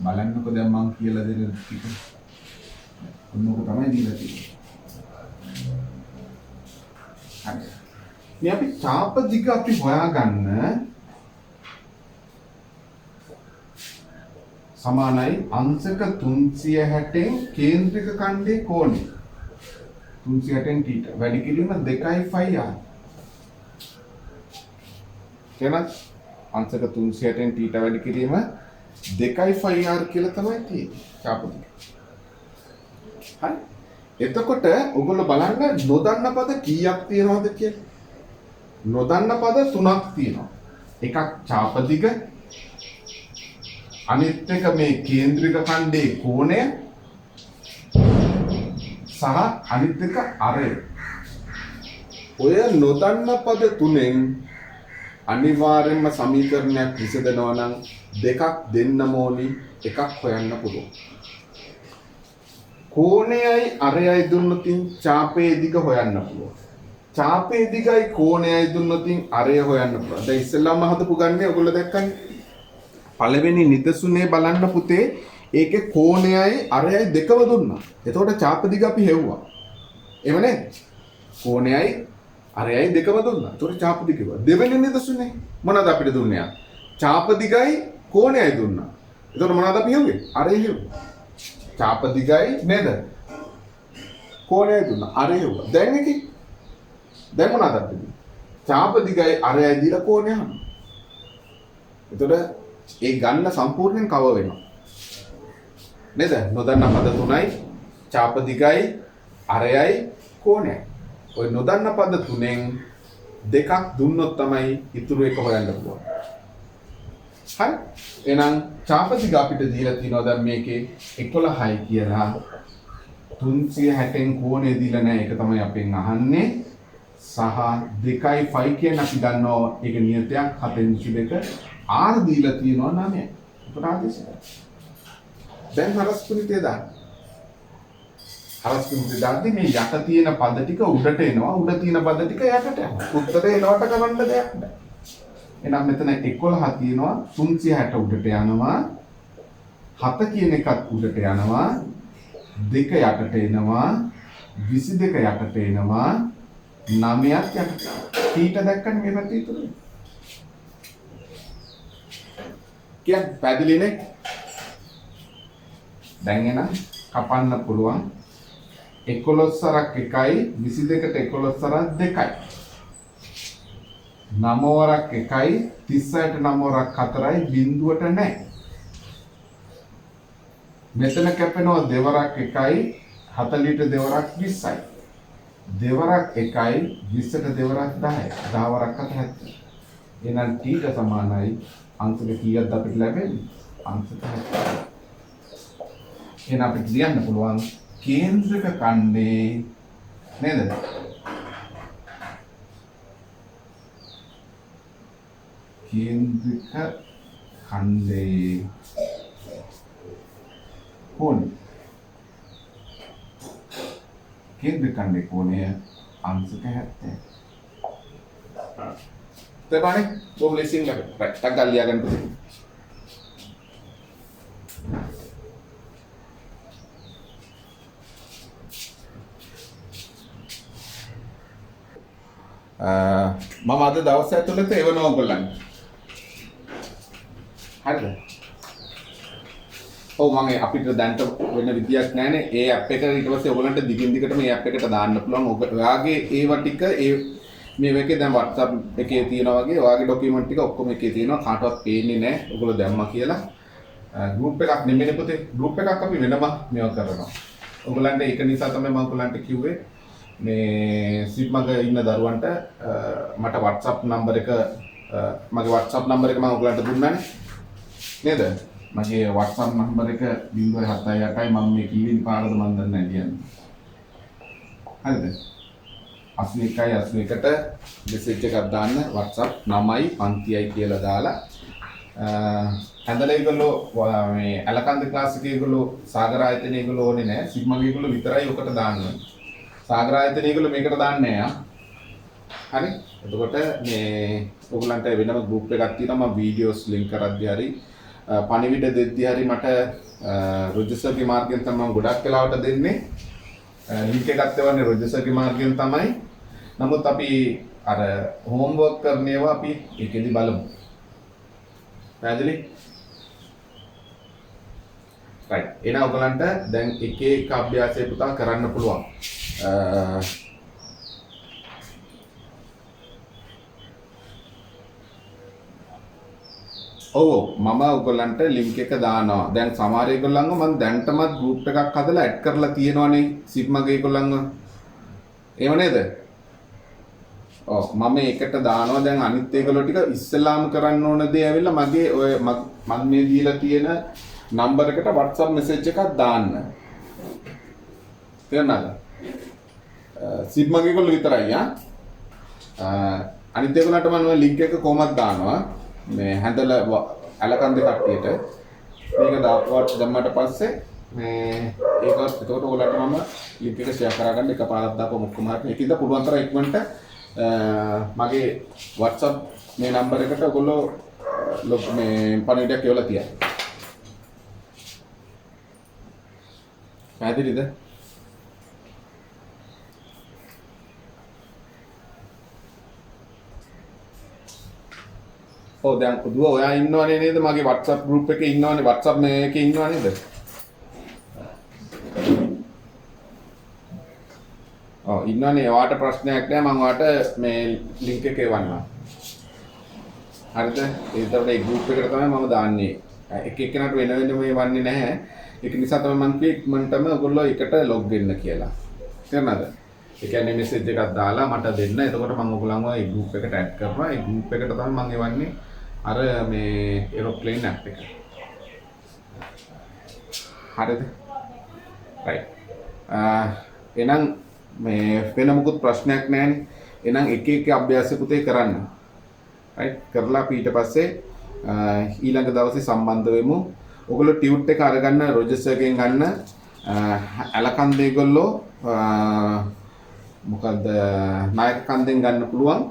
Speaker 1: බලන්නකො දැන් මම කියලා දෙන ටික. මොනක තමයි දීලා තියෙන්නේ. හරි. මේ අපි චාප දිග අපි හොයාගන්න සමානයි අංශක 360න් කේන්ද්‍රික ඛණ්ඩයේ කෝණය. 360න් θ වැඩි කිරීම 2.5 r. එහෙනම් අංශක 360න් θ වැඩි කිරීම 2.5 r කියලා තමයි තියෙන්නේ. චාප දිග. හරි. එතකොට ඔයගොල්ලෝ බලන්න නොදන්න පද කීයක් තියෙනවද කියලා. නොදන්න පද 3ක් තියෙනවා. එකක් චාප දිග, අනිත් එක මේ කේන්ද්‍රික ඛණ්ඩයේ කෝණය සහ අනිත් එක අරය. ඔය නොදන්න පද තුනෙන් අනිවාර්යයෙන්ම සමීකරණයක් විසඳනවා නම් දෙකක් දෙන්නම ඕනි, එකක් හොයන්න පුළුවන්. කෝණයයි අරයයි දුන්නොතින් චාපයේ දිග හොයන්න පුළුවන්. චාපයේ දිගයි කෝණයයි දුන්නොතින් අරය හොයන්න පුළුවන්. දැන් ඉස්සෙල්ලාම හදපු ගන්නේ ඔයගොල්ලෝ දැක්කනේ. පළවෙනි නිදසුනේ බලන්න පුතේ ඒකේ කෝණයයි අරයයි දෙකම දුන්නා. එතකොට චාප දිග අපි හෙව්වා. එහෙම නේද? කෝණයයි අරයයි දෙකම දුන්නා. එතකොට චාප දිග හෙව්වා. දෙවෙනි නිදසුනේ මොනවද අපිට දුන්නේ? චාප දිගයි කෝණයයි දුන්නා. එතකොට මොනවද අපි හෙව්වේ? අරය හෙව්වා. චාප දිගයි නේද? කෝණයයි දුන්නා. අරය හෙව්වා. දැන් එකේ දැන් මොනවද අපිට? චාප දිගයි අරයයි දීලා කෝණය අහනවා. එතකොට ඒ ගන්න සම්පූර්ණයෙන් කවර් වෙනවා. නේද? නොදන්න පද තුනයි චාප දිගයි අරයයි කෝණයයි. ඔය නොදන්න පද තුනෙන් දෙකක් දුන්නොත් තමයි ඉතුරු එක හොයන්න පුළුවන්. හරි? එහෙනම් චාප දිග අපිට දීලා තියෙනවා දැන් මේකේ 11යි කියලා. 360න් කෝණය දීලා නැහැ. ඒක තමයි අපෙන් අහන්නේ. සහ 2යි 5 කියන අපි ගන්නවා ඒක නියතයක් 7/2 R දීලා තියෙනවා 9. ප්‍රාදේශික. දැන් හරස් කුණිතේ දාන්න. හරස් කුණිතේ දාද්දි මේ යට තියෙන පද ටික උඩට එනවා. උඩ තියෙන පද ටික යටට යනවා. උත්තරේ එනවට කරන්න දෙයක් නැහැ. එහෙනම් මෙතන 11 තියෙනවා 360 උඩට යනවා. 7 කියන එකත් උඩට යනවා. 2 යටට එනවා. 22 යටට එනවා. 9ක් යටට. ඊට දැක්කම මේ පැත්තේ ඉතුරු. කියන්නේ පැහැදිලිනේ? දැන් එන කපන්න පුළුවන් 11 සරක් 1යි 22ට 11 සරක් 2යි 9 වරක් 1යි 36ට 9 වරක් 4යි බිඳුවට නැහැ. මෙතන කැපෙනවා දෙවරක් 1යි 40ට දෙවරක් 20යි. දෙවරක් 1යි 20ට දෙවරක් 10යි 10 වරක් 70. එහෙනම් t ට සමානයි අංශක කීයක්ද අපිට ලැබෙන්නේ? අංශක 70. එහෙනම් අපිට ලියන්න පුළුවන් කේන්ද්‍රක ඛණ්ඩේ නේද? කේන්ද්‍රක ඛණ්ඩේ කෝණය. කේන්ද්‍රක ඛණ්ඩේ කෝණය අංශක 70. තේරුණානේ? බොහොම ලේසියෙන් ගන්න. රයිට්. ටක් ගාලා ලියා ගන්න පුළුවන්. මම අද දවස් ඇතුළත එවනවා ඔයගොල්ලන්ට. හරිද? ඔව් මම අපිට දැන්ට වෙන විදියක් නැහැනේ. ඒ ඇප් එක ඊට පස්සේ ඔයගොල්ලන්ට දිගින් දිගට මේ ඇප් එකට දාන්න පුළුවන්. ඔයාගේ ඒවා ටික මේ එකේ දැන් WhatsApp එකේ තියෙනවා වගේ ඔයාගේ ડોකියුමන්ට් ටික ඔක්කොම එකේ තියෙනවා. කාටවත් පේන්නේ නැහැ. ඔයගොල්ලෝ දැම්මා කියලා. ගෲප් එකක් නෙමෙයි පුතේ. ගෲප් එකක් අපි වෙනම මේවා කරනවා. ඔයගොල්ලන්ට ඒක නිසා තමයි මම ඔයගොල්ලන්ට කිව්වේ මේ සිග්මග ඉන්න දරුවන්ට මට WhatsApp නම්බර එක මගේ WhatsApp නම්බර එක මම ඔයගලන්ට දුන්නානේ නේද? මගේ WhatsApp නම්බර එක 078යි මම මේ කීවෙනි පාරද මන් දන්නේ නැහැ කියන්නේ. හරිද? 81ට මෙසේජ් එකක් දාන්න WhatsApp 9යි පන්තියයි කියලා දාලා හැන්දලා ඒගොල්ලෝ මේ ඇලකන්ද ක්ලාස් එකේ ඒගොල්ලෝ සාගර ආයතනයේ ඒගොල්ලෝ ඕනේ නැහැ. සිග්මගේ ඒගොල්ලෝ විතරයි ඔකට දාන්න ඕනේ. සාගර ආයතනයේ ඒගොල්ලෝ මේකට දාන්නේ නැහැ. හරි? එතකොට මේ ඔයගලන්ට වෙනම ගෲප් එකක් තියෙනවා මම වීඩියෝස් ලින්ක් කරද්දී හරි පණිවිඩ දෙද්දී හරි මට රොජර්ස්ගේ මාර්ගයෙන් තමයි මම ගොඩක් වෙලාවට දෙන්නේ. ලින්ක් එකක් දෙවන්නේ රොජර්ස්ගේ මාර්ගයෙන් තමයි. නමුත් අපි අර හෝම්වර්ක් කරන ඒවා අපි ඒකෙදි බලමු. පැහැදිලි? right. එහෙනම් ඔයගලන්ට දැන් එක එක අභ්‍යාසය පුතා කරන්න පුළුවන්. ඔව් මම ඔයගලන්ට ලින්ක් එක දානවා. දැන් සමහර ඒගොල්ලන්ව මම දැන්ටමත් ගෲප් එකක් හදලා ඇඩ් කරලා තියෙනවනේ සිග්මගේ ඒගොල්ලන්ව. එහෙම නේද? ඔව් මම ඒකට දානවා. දැන් අනිත් ඒගොල්ලෝ ටික ඉස්සෙල්ලාම කරන්න ඕන දේ ඇවිල්ලා මගේ ඔය මම මේ දීලා තියෙන නම්බර එකට WhatsApp message එකක් දාන්න. තේරුණාද? සිග්මගේ ඒගොල්ලෝ විතරයි අනිත් ඒගොල්ලන්ට මම ලින්ක් එක කොහමද දානවා? මේ හැන්දල ඇලකන්ද කට්ටියට මේක දාපුවාට දැම්මට පස්සේ මේ ඒකත් එතකොට ඔයගොල්ලන්ට මම ලින්ක් එක ෂෙයා කරගන්න එකපාරක් දාපුවම ඔක්කොම හරියට. ඒකින්ද පුළුවන් තරම් ඉක්මනට මගේ WhatsApp මේ නම්බර් එකට ඔයගොල්ලෝ මේ පණිවිඩයක් කියවලා තියන්න. පැහැදිලිද? ඔව් දැන් දුව ඔයා ඉන්නවනේ නේද මගේ WhatsApp group එකේ ඉන්නවනේ WhatsApp මේකේ ඉන්නව නේද? ඔව් ඉන්නවනේ ඔයාට ප්‍රශ්නයක් නැහැ මම ඔයාට මේ link එක එවන්නම්. හරිද? ඒකට ඒ group එකට තමයි මම දාන්නේ. එක එක්කෙනාට වෙන වෙනම මේ වන්නේ නැහැ. ඒක නිසා තමයි මම කිව්වේ ඉක්මනටම ඔයගොල්ලෝ එකට log වෙන්න කියලා. තේරුණාද? ඒ කියන්නේ message එකක් දාලා මට දෙන්න. එතකොට මම ඔයගොල්ලන්ව ඒ group එකට add කරනවා. ඒ group එකට තමයි මම එවන්නේ අර මේ aeroplane app එක. හරිද? right. එහෙනම් මේ වෙන මොකුත් ප්‍රශ්නයක් නැහැනේ. එහෙනම් එක එක අභ්‍යාස පුතේ කරන්න. right. කරලා අපි ඊට පස්සේ ඊළඟ දවසේ සම්බන්ධ වෙමු. ඔයගොල්ලෝ ටියුට් එක අරගන්න රොජර්ස් එකෙන් ගන්න. ඇලකන්ද ඒගොල්ලෝ මොකද්ද නායක කන්දෙන් ගන්න පුළුවන්.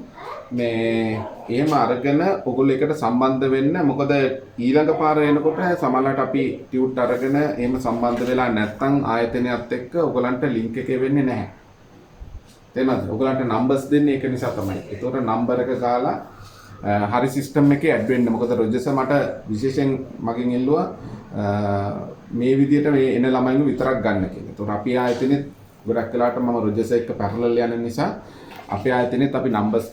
Speaker 1: මේ එහෙම අරගෙන ඔයගොල්ලෝ එකට සම්බන්ධ වෙන්න. මොකද ඊළඟ පාර එනකොට සමහරවිට අපි ටියුට් අරගෙන එහෙම සම්බන්ධ වෙලා නැත්නම් ආයතනයත් එක්ක ඔයගලන්ට ලින්ක් එකේ වෙන්නේ නැහැ. තේරුණාද? ඔයගලන්ට නම්බර්ස් දෙන්නේ ඒක නිසා තමයි. ඒතකොට නම්බර් එක ගාලා හරි සිස්ටම් එකේ ඇඩ් වෙන්න. මොකද රොජර්ස් මට විශේෂයෙන් මගෙන් ඉල්ලුවා මේ විදිහට මේ එන ළමයින්ව විතරක් ගන්න කියලා. ඒතකොට අපි ආයතනෙත් ගොඩක් වෙලාවට මම රොජර්ස් එක්ක පැරලල් යන නිසා අපේ ආයතනෙත් අපි නම්බර්ස්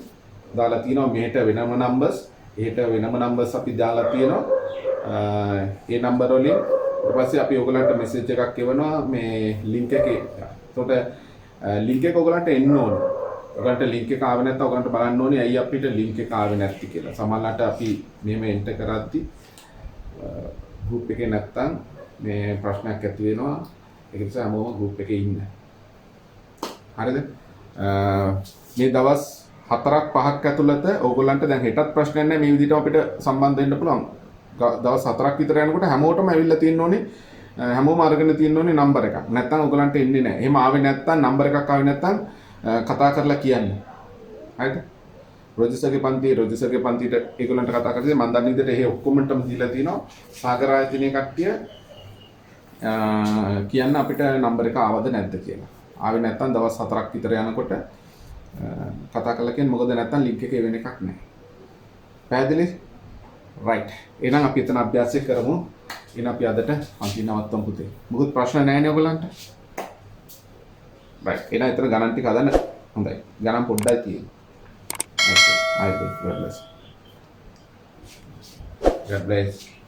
Speaker 1: දාලා තියෙනවා. මෙහෙට වෙනම නම්බර්ස්, එහෙට වෙනම නම්බර්ස් අපි දාලා තියෙනවා. ඒ නම්බර වලින් ඊට පස්සේ අපි ඔයගලන්ට මෙසේජ් එකක් එවනවා මේ ලින්ක් එකේ. ඒතකොට ලින්ක් එක ඔයගලන්ට එන්න ඕනේ. ඔයගලන්ට ලින්ක් එක ආවේ නැත්නම් ඔයගලන්ට බලන්න ඕනේ ඇයි අපිට ලින්ක් එක ආවේ නැති කියලා. සමහරවිට අපි මෙහෙම එන්ටර් කරද්දි group එකේ නැත්නම් මේ ප්‍රශ්නයක් ඇති වෙනවා. ඒක නිසා හැමෝම group එකේ ඉන්න. හරිද? මේ දවස් 4ක් 5ක් ඇතුළත ඕගොල්ලන්ට දැන් හෙටත් ප්‍රශ්නයක් නැහැ. මේ විදිහට අපිට සම්බන්ධ වෙන්න පුළුවන්. දවස් 4ක් විතර යනකොට හැමෝටම ඇවිල්ලා තියෙන්න ඕනේ. හැමෝම අරගෙන තියෙන්න ඕනේ නම්බර එකක්. නැත්නම් ඕගොල්ලන්ට එන්නේ නැහැ. එහෙම ආවේ නැත්නම් නම්බර එකක් ආවේ නැත්නම් කතා කරලා කියන්න. හරිද? රොජර්ස්ගේ පන්තියට ඒගොල්ලන්ට කතා කරද්දී මම දන්න විදිහට එහෙ ඔක්කොමටම දීලා තිනවා. සාගර ආයතනයේ කට්ටිය කියන්න අපිට නම්බර එක ආවද නැද්ද කියලා. ආවේ නැත්නම් දවස් 4ක් විතර යනකොට කතා කරලා කියන්න. මොකද නැත්නම් ලින්ක් එකේ වෙන එකක් නැහැ. පැහැදිලි? right. එහෙනම් අපි එතන අභ්‍යාසය කරමු. එහෙනම් අපි අදට පන්ති නවත්තමු පුතේ. මොකද ප්‍රශ්න නැහැ නේ ඔයගලන්ට? right. එහෙනම් එතන ගණන් ටික හදන්න. හොඳයි. ගණන් පොඩ්ඩයි තියෙන්නේ. okay. God bless. God bless.